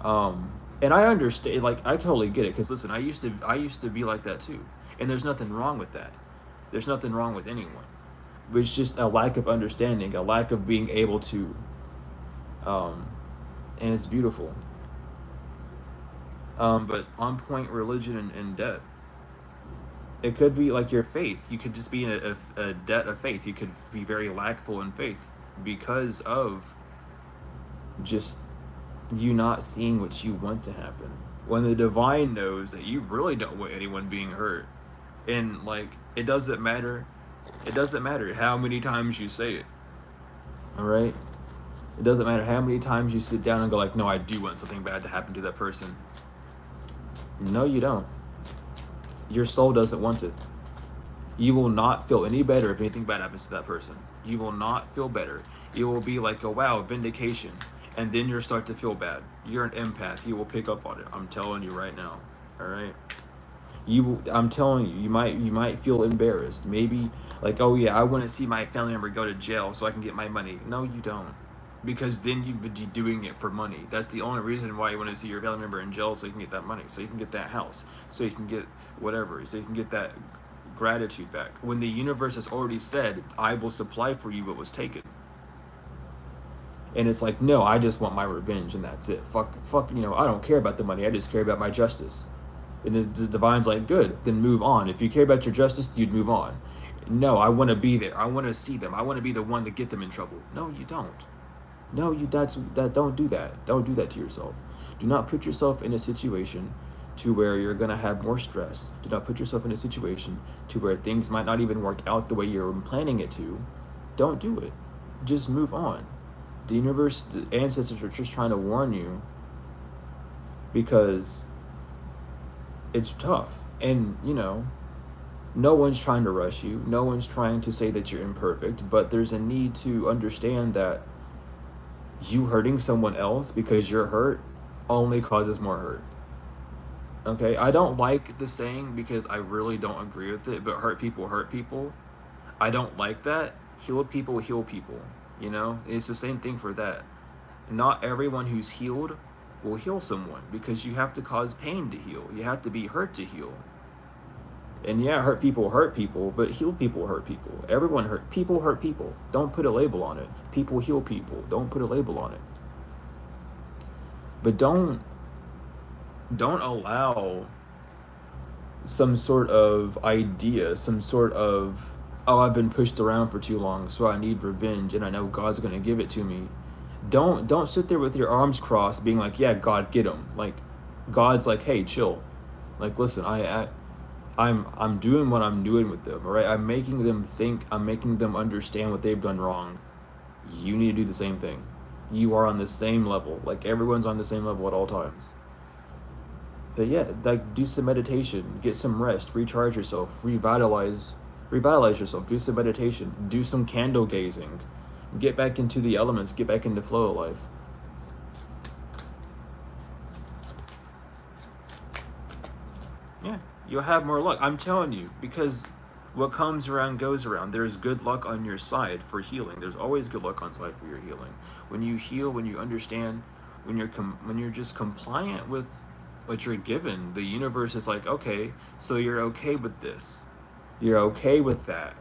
And I understand, like, I totally get it, because listen, I used to be like that too, and there's nothing wrong with that. There's nothing wrong with anyone. But it's just a lack of understanding, a lack of being able to, and it's beautiful. But on point religion and debt. It could be like your faith. You could just be in a debt of faith. You could be very lackful in faith because of just you not seeing what you want to happen. When the divine knows that you really don't want anyone being hurt. And, like, it doesn't matter how many times you say it. All right? It doesn't matter how many times you sit down and go like, no, I do want something bad to happen to that person. No, you don't. Your soul doesn't want it. You will not feel any better if anything bad happens to that person. You will not feel better. It will be like, oh wow, vindication. And then you'll start to feel bad. You're an empath. You will pick up on it. I'm telling you right now. All right? I'm telling you, you might feel embarrassed. Maybe like, oh yeah, I want to see my family member go to jail so I can get my money. No, you don't. Because then you would be doing it for money. That's the only reason why you want to see your family member in jail, so you can get that money, so you can get that house, so you can get whatever, so you can get that gratitude back. When the universe has already said, I will supply for you what was taken. And it's like, no, I just want my revenge and that's it. Fuck, I don't care about the money. I just care about my justice. And the divine's like, good, then move on. If you care about your justice, you'd move on. No, I want to be there. I want to see them. I want to be the one to get them in trouble. No, you don't. No, don't do that. Don't do that to yourself. Do not put yourself in a situation to where you're going to have more stress. Do not put yourself in a situation to where things might not even work out the way you're planning it to. Don't do it. Just move on. The universe, the ancestors are just trying to warn you because it's tough. And, no one's trying to rush you. No one's trying to say that you're imperfect, but there's a need to understand that you hurting someone else because you're hurt only causes more hurt. Okay, I don't like the saying because I really don't agree with it, but hurt people hurt people. I don't like that. Healed people heal people. It's the same thing for that. Not everyone who's healed will heal someone, because you have to cause pain to heal. You have to be hurt to heal. And yeah, hurt people, but healed people hurt people. Everyone hurt people. Don't put a label on it. People heal people. Don't put a label on it. But don't allow some sort of idea, some sort of, oh, I've been pushed around for too long, so I need revenge, and I know God's going to give it to me. Don't sit there with your arms crossed being like, yeah, God, get him. Like, God's like, hey, chill. Like, listen, I'm doing what I'm doing with them, all right? I'm making them think, I'm making them understand what they've done wrong. You need to do the same thing. You are on the same level. Like, everyone's on the same level at all times. But yeah, like, do some meditation, get some rest, recharge yourself, revitalize yourself, do some meditation, do some candle gazing, get back into the elements, get back into flow of life. Yeah, you'll have more luck. I'm telling you, because what comes around goes around. There's good luck on your side for healing. There's always good luck on side for your healing. When you heal, when you understand, when you're just compliant with what you're given, the universe is like, okay, so you're okay with this. You're okay with that.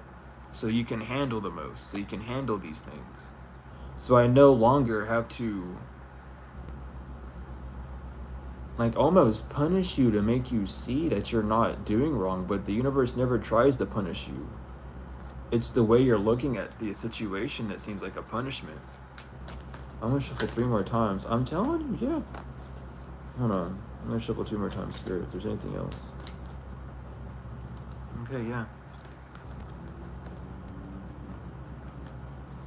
So you can handle the most. So you can handle these things. So I no longer have to, like, almost punish you to make you see that you're not doing wrong, but the universe never tries to punish you. It's the way you're looking at the situation that seems like a punishment. I'm gonna shuffle 3 more times. I'm telling you, yeah. Hold on. I'm gonna shuffle 2 more times, Spirit, if there's anything else. Okay, yeah.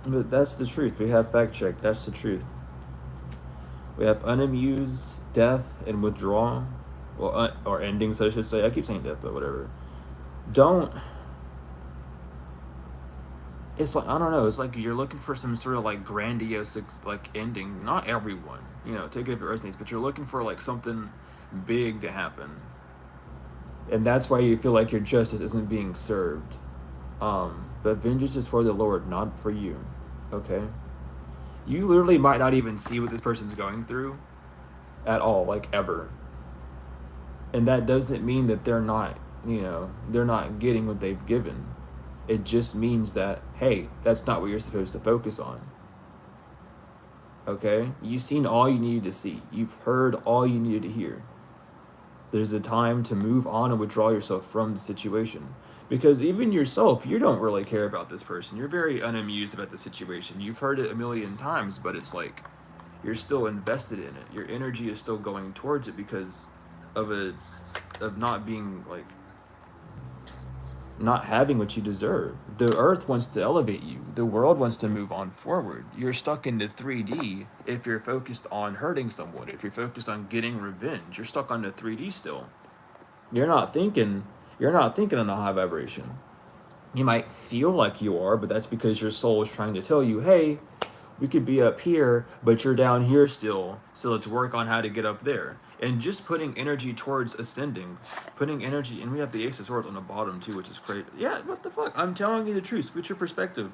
But that's the truth. We have fact check. That's the truth. We have unamused, death, and withdrawal. Well, or endings, I should say. I keep saying death, but whatever. Don't. It's like, I don't know. It's like you're looking for some sort of like grandiose like ending. Not everyone, take it if it resonates, but you're looking for like something big to happen, and that's why you feel like your justice isn't being served. But vengeance is for the Lord, not for you. Okay. You literally might not even see what this person's going through at all, like ever. And that doesn't mean that they're not getting what they've given. It just means that, hey, that's not what you're supposed to focus on. Okay? You've seen all you needed to see. You've heard all you needed to hear. There's a time to move on and withdraw yourself from the situation. Because even yourself, you don't really care about this person. You're very unamused about the situation. You've heard it a million times, but it's like you're still invested in it. Your energy is still going towards it because of not being like not having what you deserve. The earth wants to elevate you. The world wants to move on forward. You're stuck into 3D if you're focused on hurting someone. If you're focused on getting revenge, you're stuck on the 3D still. You're not thinking on a high vibration. You might feel like you are, but that's because your soul is trying to tell you, hey, we could be up here, but you're down here still. So let's work on how to get up there. And just putting energy towards ascending, putting energy, and we have the Ace of Swords on the bottom too, which is crazy. Yeah, what the fuck? I'm telling you the truth. Switch your perspective.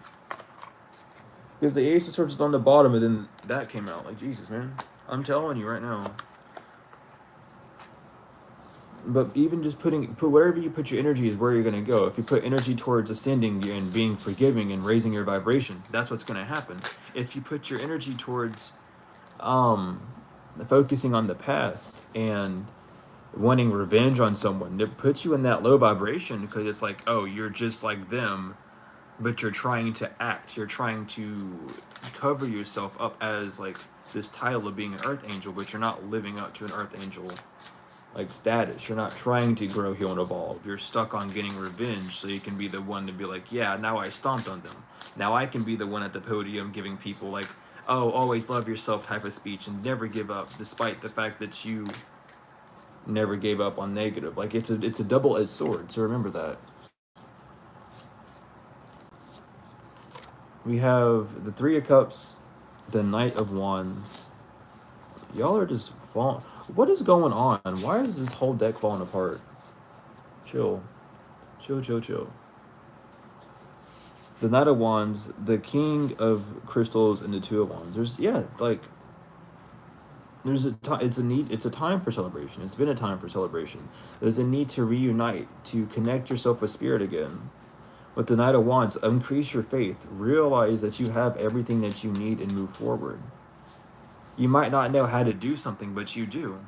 Because the Ace of Swords is on the bottom, and then that came out. Like, Jesus, man. I'm telling you right now. But even just put wherever you put your energy is where you're going to go. If you put energy towards ascending and being forgiving and raising your vibration, that's what's going to happen. If you put your energy towards focusing on the past and wanting revenge on someone, it puts you in that low vibration because it's like, oh, you're just like them, but you're trying to act. You're trying to cover yourself up as like this title of being an earth angel, but you're not living up to an earth angel like status. You're not trying to grow, heal, and evolve. You're stuck on getting revenge so you can be the one to be like, yeah, now I stomped on them. Now I can be the one at the podium giving people like, oh, always love yourself type of speech and never give up, despite the fact that you never gave up on negative. Like it's a double-edged sword, so remember that. We have the Three of Cups, the Knight of Wands. Y'all are just falling. What is going on? Why is this whole deck falling apart? Chill. Chill. The Knight of Wands, the King of Crystals, and the Two of Wands. It's a time for celebration. It's been a time for celebration. There's a need to reunite, to connect yourself with spirit again. With the Knight of Wands, increase your faith. Realize that you have everything that you need and move forward. You might not know how to do something, but you do.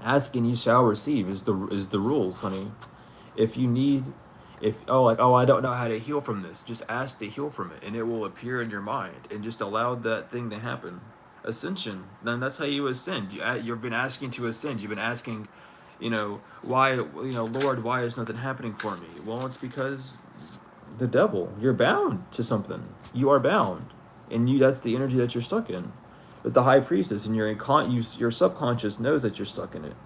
Ask and you shall receive is the rules, honey. I don't know how to heal from this. Just ask to heal from it, and it will appear in your mind, and just allow that thing to happen. Ascension, then that's how you ascend. You've been asking to ascend. You've been asking, why, Lord, why is nothing happening for me? Well, it's because the devil. You're bound to something. You are bound, and that's the energy that you're stuck in. But the High Priestess and your subconscious knows that you're stuck in it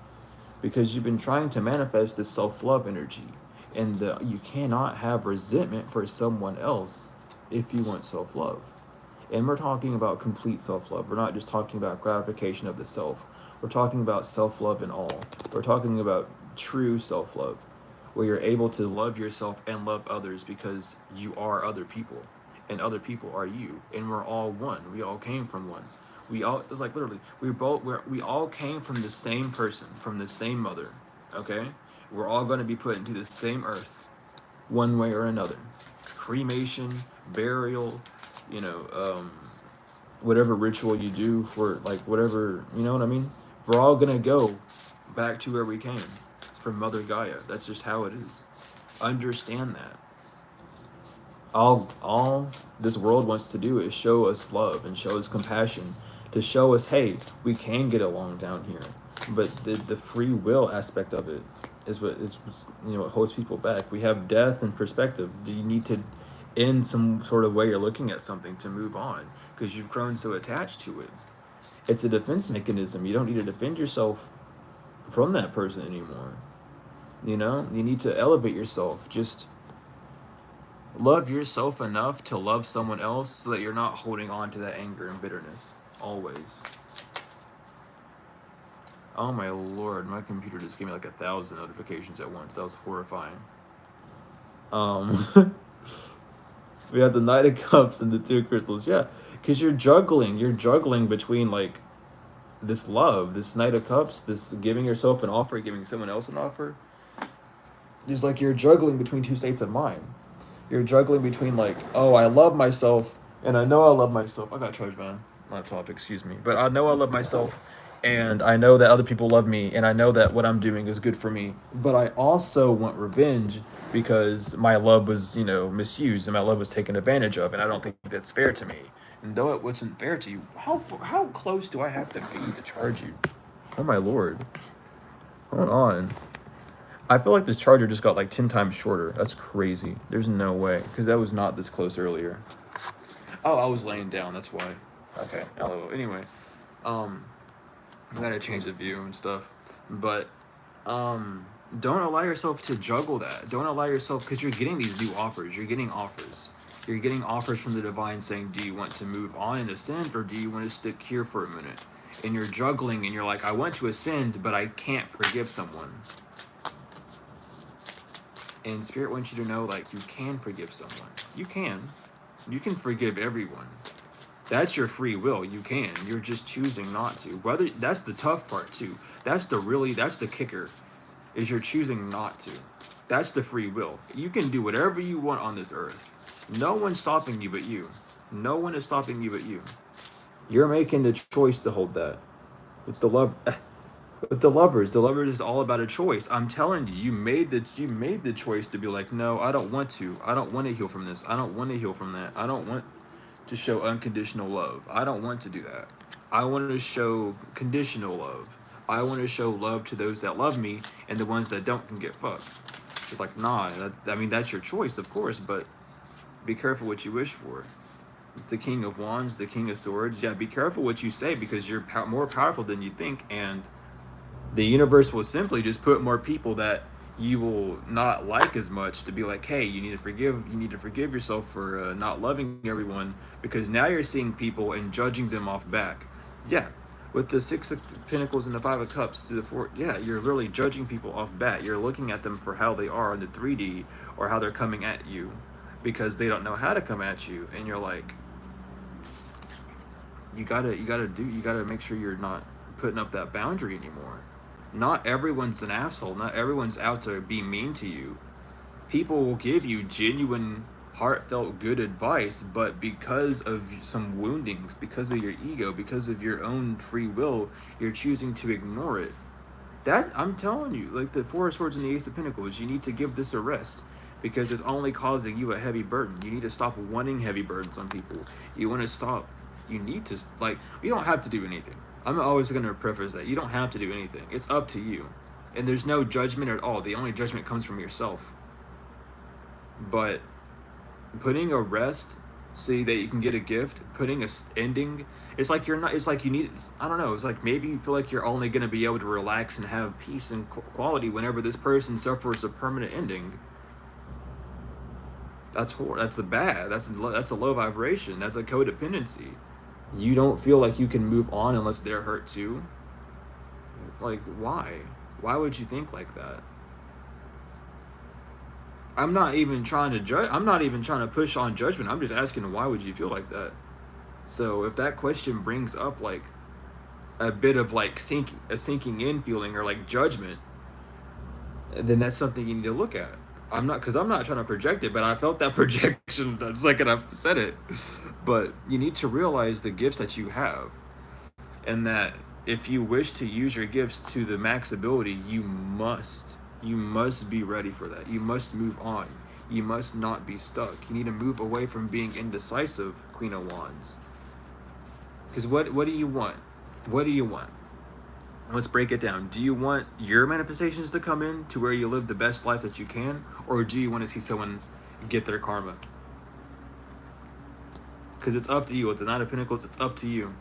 because you've been trying to manifest this self-love energy, and you cannot have resentment for someone else if you want self-love. And we're talking about complete self-love. We're not just talking about gratification of the self. We're talking about self-love in all. We're talking about true self-love, where you're able to love yourself and love others because you are other people, and other people are you, and we're all one. We all came from one. It's like literally, we all came from the same person, from the same mother, okay? We're all going to be put into the same earth, one way or another. Cremation, burial, whatever ritual you do for, like, whatever, you know what I mean? We're all going to go back to where we came, from Mother Gaia. That's just how it is. Understand that. All this world wants to do is show us love and show us compassion, to show us, hey, we can get along down here. But the free will aspect of it is what holds people back. We have death and perspective. Do you need to, in some sort of way, you're looking at something to move on because you've grown so attached to it. It's a defense mechanism. You don't need to defend yourself from that person anymore. You need to elevate yourself. Just love yourself enough to love someone else so that you're not holding on to that anger and bitterness always. Oh my lord, my computer just gave me like 1,000 notifications at once. That was horrifying. We have the Knight of Cups and the Two of Crystals. Yeah, because you're juggling between like this love, this Knight of Cups, this giving yourself an offer, giving someone else an offer. It's like you're juggling between two states of mind. You're juggling between like, oh, I love myself, and I know I love myself. I got charged my laptop, excuse me. But I know I love myself, and I know that other people love me, and I know that what I'm doing is good for me. But I also want revenge because my love was, misused, and my love was taken advantage of, and I don't think that's fair to me. And though it wasn't fair to you, how close do I have to be to charge you? Oh my lord. Hold on. I feel like this charger just got like 10 times shorter. That's crazy. There's no way. Because that was not this close earlier. Oh, I was laying down. That's why. Okay. Anyway. I gotta change the view and stuff. But, don't allow yourself to juggle that. Don't allow yourself, because you're getting these new offers. You're getting offers. You're getting offers from the divine saying, do you want to move on and ascend, or do you want to stick here for a minute? And you're juggling, and you're like, I want to ascend, but I can't forgive someone. And Spirit wants you to know, like, you can forgive someone. You can. You can forgive everyone. That's your free will. You can. You're just choosing not to. Whether that's the tough part too. That's the kicker, is you're choosing not to. That's the free will. You can do whatever you want on this earth. No one's stopping you but you. No one is stopping you but you. You're making the choice to hold that. With the love. But the lovers is all about a choice. I'm telling you, you made the choice to be like, no, I don't want to. I don't want to heal from this. I don't want to heal from that. I don't want to show unconditional love. I don't want to do that. I want to show conditional love. I want to show love to those that love me, and the ones that don't can get fucked. It's like, nah, that's your choice, of course, but be careful what you wish for. The King of Wands, the King of Swords, yeah, be careful what you say, because you're more powerful than you think, and the universe will simply just put more people that you will not like as much to be like, hey, you need to forgive yourself for not loving everyone, because now you're seeing people and judging them off back. Yeah, with the Six of Pentacles and the Five of Cups to the Four, yeah, you're literally judging people off bat. You're looking at them for how they are in the 3D, or how they're coming at you, because they don't know how to come at you, and you're like, you gotta make sure you're not putting up that boundary anymore. Not everyone's an asshole. Not everyone's out to be mean to you. People will give you genuine, heartfelt, good advice, but because of some woundings, because of your ego, because of your own free will, you're choosing to ignore it. That, I'm telling you, like the Four of Swords and the Ace of Pentacles, you need to give this a rest, because it's only causing you a heavy burden. You need to stop wanting heavy burdens on people. You want to stop. You need to, like, you don't have to do anything. I'm always going to preface that. You don't have to do anything. It's up to you. And there's no judgment at all. The only judgment comes from yourself. But putting a rest so that you can get a gift, putting a ending, it's like you need, I don't know, it's like maybe you feel like you're only going to be able to relax and have peace and quality whenever this person suffers a permanent ending. That's horrible. That's a low vibration. That's a codependency. You don't feel like you can move on unless they're hurt too? Like, why? Why would you think like that? I'm not even trying to judge. I'm not even trying to push on judgment. I'm just asking, why would you feel like that? So if that question brings up like a bit of like sinking in feeling, or like judgment, then that's something you need to look at. I'm not trying to project it, but I felt that projection the second I said it. But you need to realize the gifts that you have, and that if you wish to use your gifts to the max ability, you must be ready for that. You must move on. You must not be stuck. You need to move away from being indecisive, Queen of Wands. Because what do you want? What do you want? Let's break it down. Do you want your manifestations to come in to where you live the best life that you can? Or do you want to see someone get their karma? Because it's up to you. With the Nine of Pentacles, it's up to you.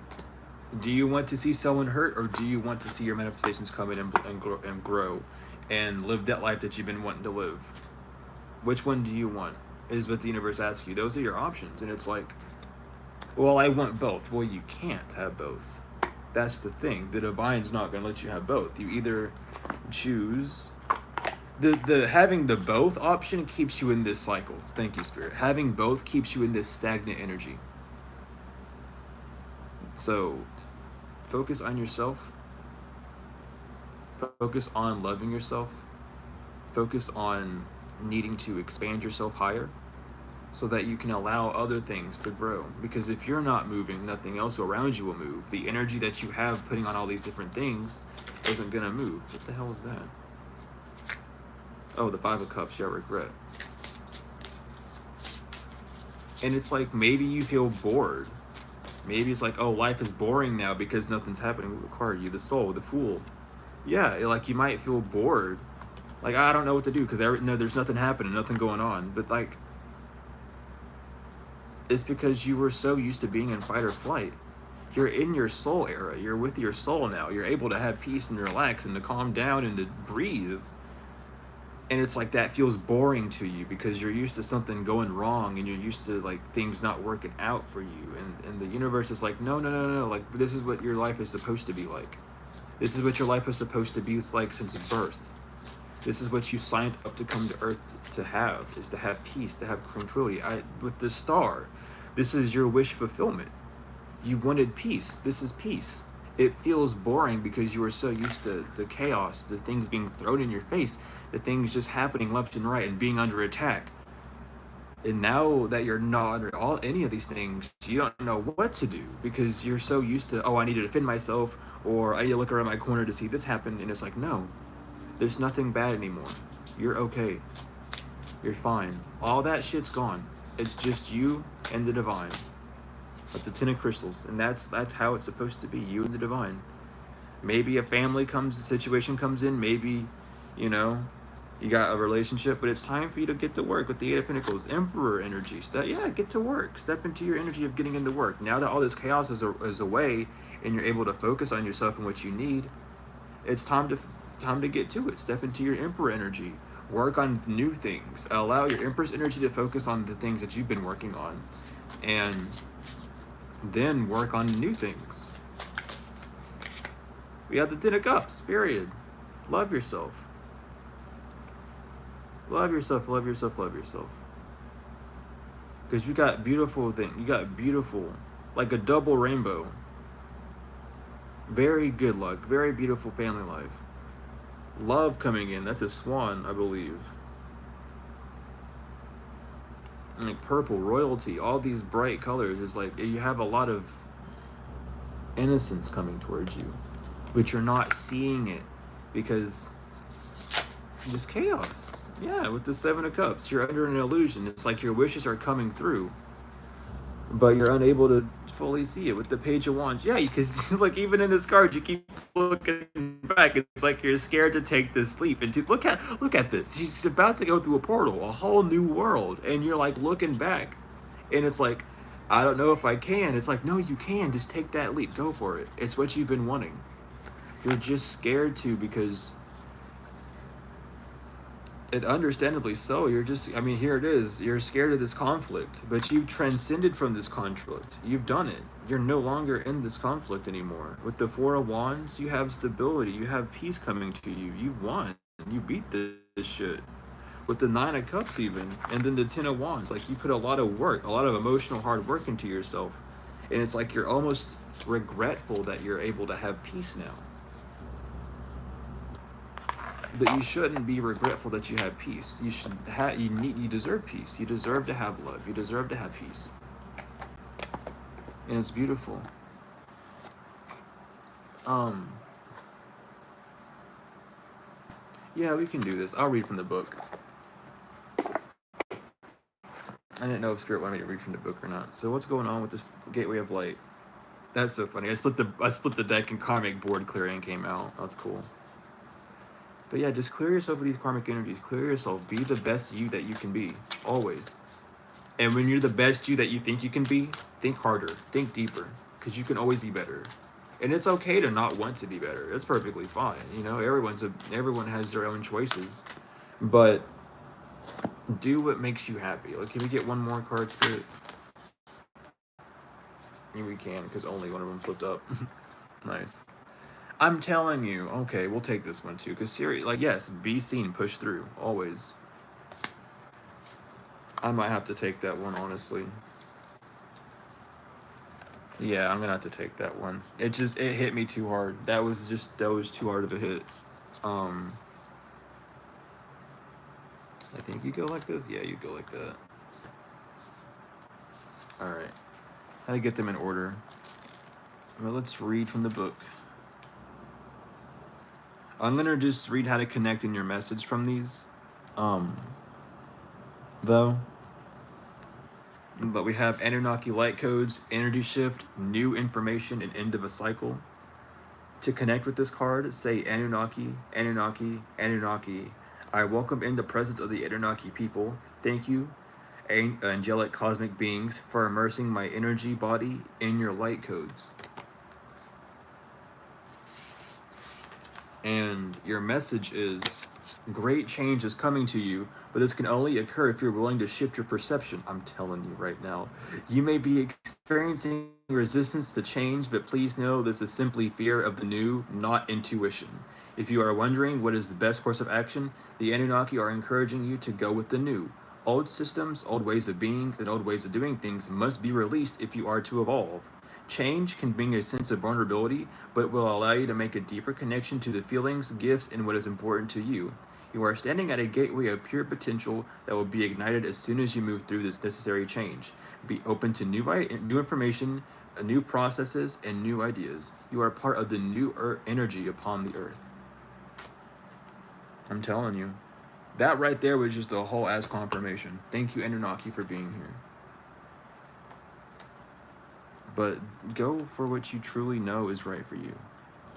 Do you want to see someone hurt, or do you want to see your manifestations come in and grow and live that life that you've been wanting to live? Which one do you want? Is what the universe asks you. Those are your options. And it's like, well, I want both. Well, you can't have both. That's the thing. The divine's not going to let you have both. You either choose... The having the both option keeps you in this cycle. Thank you, Spirit. Having both keeps you in this stagnant energy. So, focus on yourself. Focus on loving yourself. Focus on needing to expand yourself higher so that you can allow other things to grow. Because if you're not moving, nothing else around you will move. The energy that you have putting on all these different things isn't going to move. What the hell is that? Oh, the Five of Cups, yeah, regret. And it's like, maybe you feel bored. Maybe it's like, oh, life is boring now because nothing's happening. What card? You, the Soul, the Fool. Yeah, like you might feel bored. Like, I don't know what to do because no, there's nothing happening, nothing going on. But like, it's because you were so used to being in fight or flight. You're in your soul era. You're with your soul now. You're able to have peace and relax and to calm down and to breathe. And it's like that feels boring to you because you're used to something going wrong and you're used to like things not working out for you. And the universe is like, no. Like, this is what your life is supposed to be like. This is what your life is supposed to be like since birth. This is what you signed up to come to Earth to have, is to have peace, to have tranquility. With the star, this is your wish fulfillment. You wanted peace. This is peace. It feels boring because you were so used to the chaos, the things being thrown in your face, the things just happening left and right and being under attack. And now that you're not under any of these things, you don't know what to do because you're so used to, oh, I need to defend myself, or I need to look around my corner to see this happen. And it's like, no, there's nothing bad anymore. You're okay. You're fine. All that shit's gone. It's just you and the divine. Like the Ten of Crystals, and that's how it's supposed to be, you and the divine. Maybe a situation comes in, maybe, you know, you got a relationship, but it's time for you to get to work with the Eight of Pentacles, Emperor energy. Get to work. Step into your energy of getting into work. Now that all this chaos is away, and you're able to focus on yourself and what you need, it's time to get to it. Step into your Emperor energy. Work on new things. Allow your Empress energy to focus on the things that you've been working on, and then work on new things. We have the Ten of Cups, period. Love yourself. Love yourself, love yourself, love yourself. Because you got beautiful things. You got beautiful, like a double rainbow. Very good luck. Very beautiful family life. Love coming in. That's a swan, I believe. Like purple, royalty, all these bright colors. Is like you have a lot of innocence coming towards you, but you're not seeing it because just chaos. Yeah, with the Seven of Cups, you're under an illusion. It's like your wishes are coming through, but you're unable to fully see it. With the Page of Wands, yeah, because like even in this card, you keep looking back. It's like you're scared to take this leap. And look at this. She's about to go through a portal, a whole new world, and you're like looking back, and it's like, I don't know if I can. It's like, no, you can. Just take that leap. Go for it. It's what you've been wanting. You're just scared to because. And understandably so, you're just, I mean, here it is. You're scared of this conflict, but you've transcended from this conflict. You've done it. You're no longer in this conflict anymore. With the Four of Wands, you have stability. You have peace coming to you. You won. You beat this shit. With the Nine of Cups even, and then the Ten of Wands, like you put a lot of work, a lot of emotional hard work into yourself. And it's like you're almost regretful that you're able to have peace now. But you shouldn't be regretful that you have peace. You deserve peace. You deserve to have love. You deserve to have peace. And it's beautiful. Yeah, we can do this. I'll read from the book. I didn't know if Spirit wanted me to read from the book or not. So what's going on with this Gateway of Light? That's so funny. I split the deck and karmic board clearing came out. That's cool. But yeah, just clear yourself of these karmic energies. Clear yourself. Be the best you that you can be. Always. And when you're the best you that you think you can be, think harder. Think deeper. Because you can always be better. And it's okay to not want to be better. It's perfectly fine. You know, everyone has their own choices. But do what makes you happy. Like, can we get one more card, Spirit? Yeah, we can, because only one of them flipped up. Nice. I'm telling you. Okay, we'll take this one too. Because seriously, like, yes, be seen, push through, always. I might have to take that one, honestly. Yeah, I'm gonna have to take that one. It hit me too hard. That was too hard of a hit. I think you go like this. Yeah, you go like that. All right. How to get them in order? Well, let's read from the book. I'm gonna just read how to connect in your message from these. Though. But we have Anunnaki light codes, energy shift, new information, and end of a cycle. To connect with this card, say Anunnaki, Anunnaki, Anunnaki. I welcome in the presence of the Anunnaki people. Thank you, angelic cosmic beings, for immersing my energy body in your light codes. And your message is, great change is coming to you, but this can only occur if you're willing to shift your perception. I'm telling you right now. You may be experiencing resistance to change, but please know this is simply fear of the new, not intuition. If you are wondering what is the best course of action, the Anunnaki are encouraging you to go with the new. Old systems, old ways of being, and old ways of doing things must be released if you are to evolve. Change can bring a sense of vulnerability, but it will allow you to make a deeper connection to the feelings, gifts, and what is important to you. You are standing at a gateway of pure potential that will be ignited as soon as you move through this necessary change. Be open to new information, new processes, and new ideas. You are part of the new energy upon the earth. I'm telling you. That right there was just a whole ass confirmation. Thank you, Anunnaki, for being here. But go for what you truly know is right for you,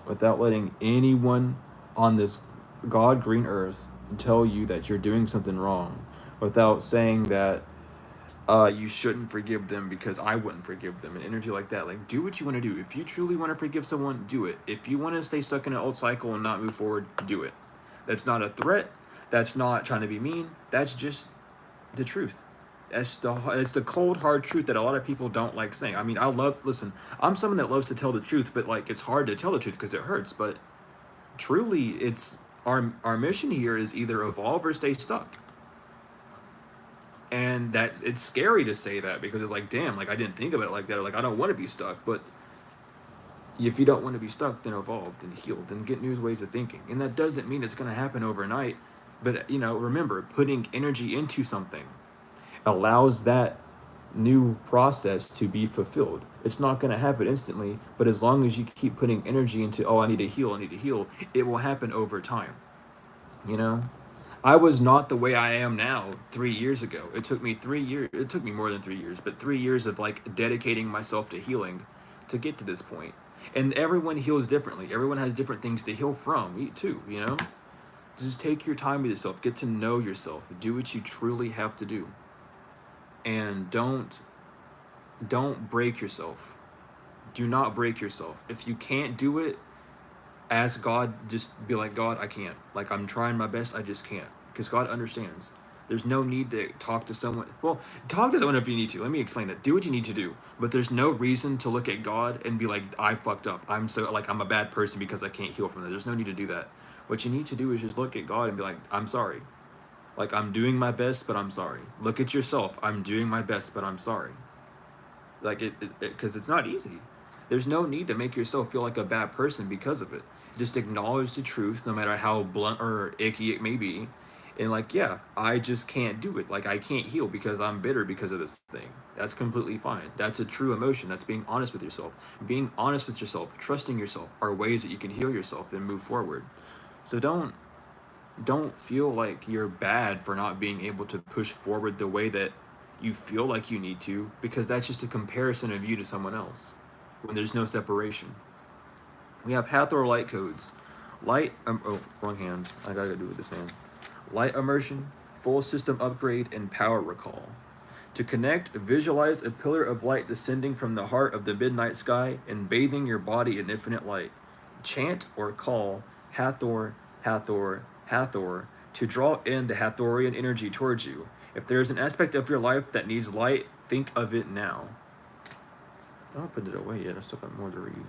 without letting anyone on this God green earth tell you that you're doing something wrong, without saying that you shouldn't forgive them because I wouldn't forgive them, and energy like that. Like, do what you want to do. If you truly want to forgive someone, do it. If you want to stay stuck in an old cycle and not move forward, do it. That's not a threat. That's not trying to be mean. That's just the truth. It's the cold hard truth that a lot of people don't like saying. I mean, listen, I'm someone that loves to tell the truth, but like, it's hard to tell the truth because it hurts. But truly, it's our mission here is either evolve or stay stuck. And it's scary to say that, because it's like, damn, like, I didn't think of it like that. Or like, I don't want to be stuck. But if you don't want to be stuck, then evolve, then heal, then get new ways of thinking. And that doesn't mean it's going to happen overnight. But, remember, putting energy into something allows that new process to be fulfilled. It's not going to happen instantly, but as long as you keep putting energy into, I need to heal, it will happen over time. I was not the way I am now 3 years ago. It took me 3 years. It took me more than 3 years, but 3 years of like dedicating myself to healing to get to this point. And everyone heals differently. Everyone has different things to heal from. Me too, Just take your time with yourself. Get to know yourself. Do what you truly have to do. And don't break yourself. Do not break yourself. If you can't do it, ask God. Just be like, God, I can't. Like, I'm trying my best, I just can't. Because God understands. There's no need to talk to someone. Well, talk to someone if you need to. Let me explain that. Do what you need to do. But there's no reason to look at God and be like, I fucked up. I'm a bad person because I can't heal from that. There's no need to do that. What you need to do is just look at God and be like, I'm sorry. Like, I'm doing my best, but I'm sorry. Look at yourself. I'm doing my best, but I'm sorry. Like, because it's not easy. There's no need to make yourself feel like a bad person because of it. Just acknowledge the truth, no matter how blunt or icky it may be. And like, yeah, I just can't do it. Like, I can't heal because I'm bitter because of this thing. That's completely fine. That's a true emotion. That's being honest with yourself. Being honest with yourself, trusting yourself, are ways that you can heal yourself and move forward. So don't feel like you're bad for not being able to push forward the way that you feel like you need to, because that's just a comparison of you to someone else when there's no separation. We have Hathor light codes. Light, wrong hand. I gotta do it with this hand. Light immersion, full system upgrade, and power recall. To connect, visualize a pillar of light descending from the heart of the midnight sky and bathing your body in infinite light. Chant or call Hathor, Hathor, Hathor to draw in the Hathorian energy towards you. If there is an aspect of your life that needs light, think of it now. I don't put it away yet. I still got more to read.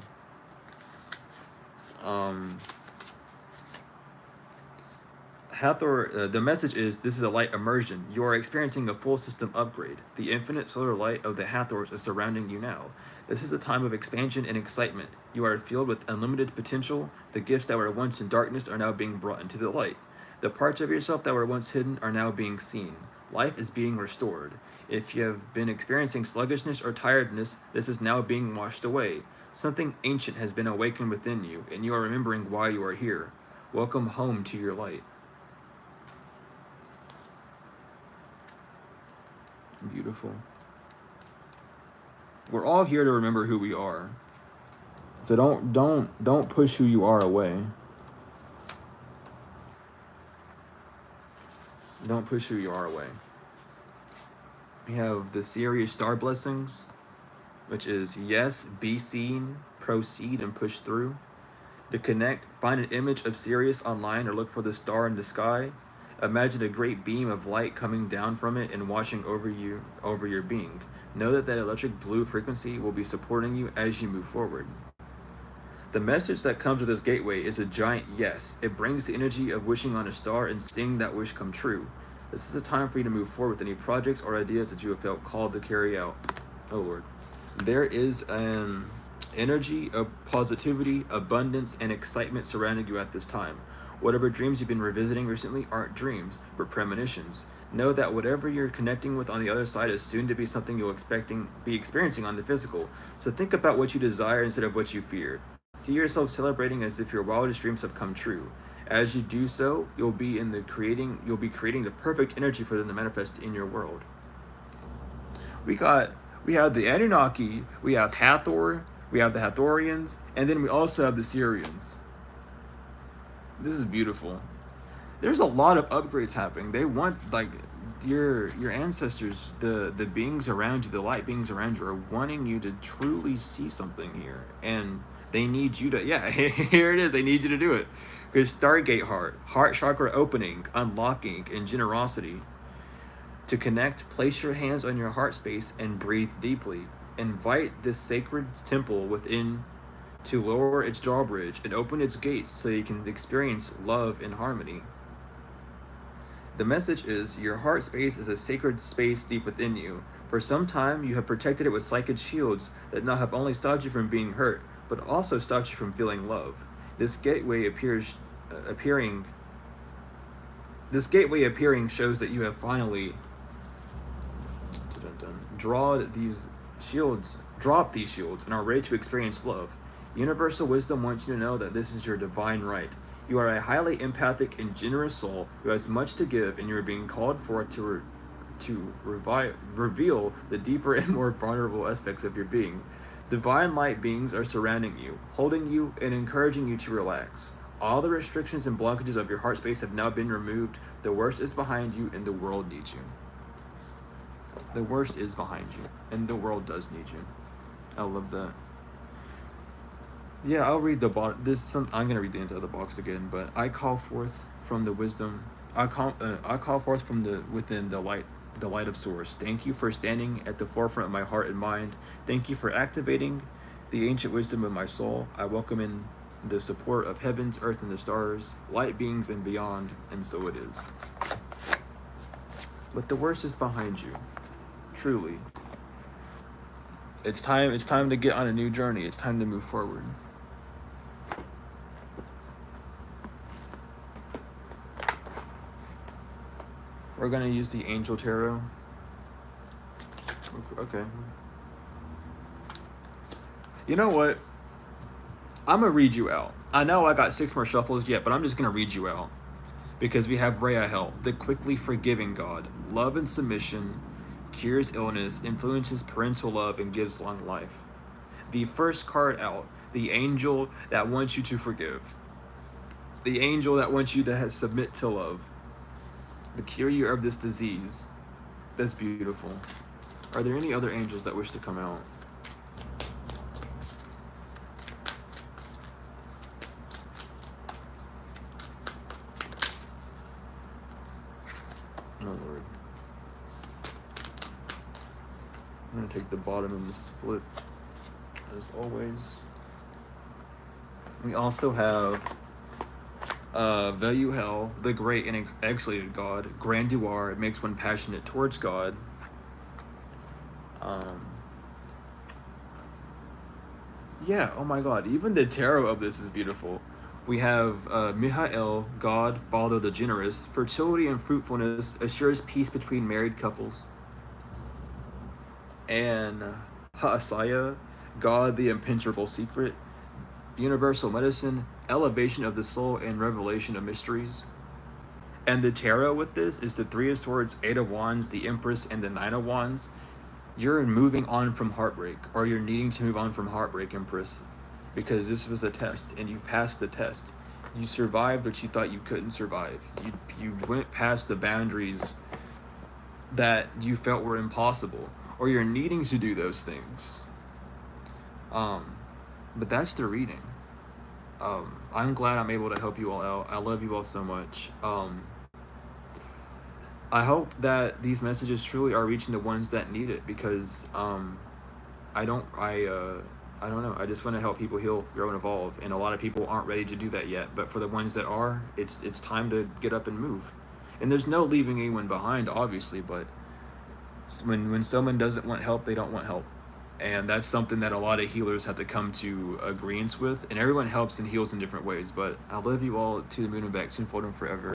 Hathor, the message is, this is a light immersion. You are experiencing a full system upgrade. The infinite solar light of the Hathors is surrounding you now. This is a time of expansion and excitement. You are filled with unlimited potential. The gifts that were once in darkness are now being brought into the light. The parts of yourself that were once hidden are now being seen. Life is being restored. If you have been experiencing sluggishness or tiredness, this is now being washed away. Something ancient has been awakened within you, and you are remembering why you are here. Welcome home to your light. Beautiful. We're all here to remember who we are. So don't push who you are away. Don't push who you are away. We have the Sirius star blessings, which is yes, be seen, proceed, and push through. To connect, find an image of Sirius online or look for the star in the sky. Imagine a great beam of light coming down from it and washing over you, over your being. Know that electric blue frequency will be supporting you as you move forward. The message that comes with this gateway is a giant yes. It brings the energy of wishing on a star and seeing that wish come true. This is a time for you to move forward with any projects or ideas that you have felt called to carry out. Oh Lord. There is an energy of positivity, abundance, and excitement surrounding you at this time. Whatever dreams you've been revisiting recently aren't dreams, but premonitions. Know that whatever you're connecting with on the other side is soon to be something you'll be experiencing on the physical. So think about what you desire instead of what you feared. See yourself celebrating as if your wildest dreams have come true. As you do so, you'll be creating the perfect energy for them to manifest in your world. We have the Anunnaki, we have Hathor, we have the Hathorians, and then we also have the Syrians. This is beautiful. There's a lot of upgrades happening. They want, like, your ancestors, the beings around you, the light beings around you, are wanting you to truly see something here, and they need you to, yeah, here it is, they need you to do it. Because Stargate heart chakra opening, unlocking, and generosity. To connect, place your hands on your heart space and breathe deeply. Invite this sacred temple within to lower its drawbridge and open its gates so you can experience love and harmony. The message is, your heart space is a sacred space deep within you. For some time, you have protected it with psychic shields that now have only stopped you from being hurt, but also stopped you from feeling love. This gateway appearing shows that you have finally dropped these shields, and are ready to experience love. Universal wisdom wants you to know that this is your divine right. You are a highly empathic and generous soul who has much to give, and you are being called for to reveal the deeper and more vulnerable aspects of your being. Divine light beings are surrounding you, holding you, and encouraging you to relax. All the restrictions and blockages of your heart space have now been removed. The worst is behind you, and the world needs you. The worst is behind you, and the world does need you. I love that. Yeah, I'll read the box. I'm gonna read the inside of the box again, but I call forth from the wisdom. I call forth from within the light of Source. Thank you for standing at the forefront of my heart and mind. Thank you for activating the ancient wisdom of my soul. I welcome in the support of heavens, earth, and the stars, light beings, and beyond, and so it is. But the worst is behind you. Truly. It's time to get on a new journey. It's time to move forward. We're gonna use the Angel Tarot. Okay. You know what? I'm gonna read you out. I know I got 6 more shuffles yet, but I'm just gonna read you out. Because we have Rahel, the quickly forgiving God, love and submission, cures illness, influences parental love, and gives long life. The first card out, the angel that wants you to forgive. The angel that wants you to submit to love. The cure of this disease. That's beautiful. Are there any other angels that wish to come out? Oh Lord. I'm gonna take the bottom of the split, as always. We also have Veluhel, the great and exalted God. Granduar, it makes one passionate towards God. Yeah, oh my god, even the tarot of this is beautiful. We have Mihael, God, Father the Generous. Fertility and fruitfulness assures peace between married couples. And Haasaya, God, the impenetrable secret. Universal medicine, elevation of the soul, and revelation of mysteries. And the tarot with this is the Three of Swords, Eight of Wands, the Empress, and the Nine of Wands. You're moving on from heartbreak, or you're needing to move on from heartbreak, Empress, because this was a test, and you've passed the test. You survived what you thought you couldn't survive. You went past the boundaries that you felt were impossible, or you're needing to do those things. But that's the reading. I'm glad I'm able to help you all out. I love you all so much. I hope that these messages truly are reaching the ones that need it, because I don't know. I just want to help people heal, grow, and evolve, and a lot of people aren't ready to do that yet. But for the ones that are, it's time to get up and move. And there's no leaving anyone behind, obviously. But when someone doesn't want help, they don't want help, and that's something that a lot of healers have to come to agreement with. And everyone helps and heals in different ways. But I love you all to the moon and back, tenfold and forever.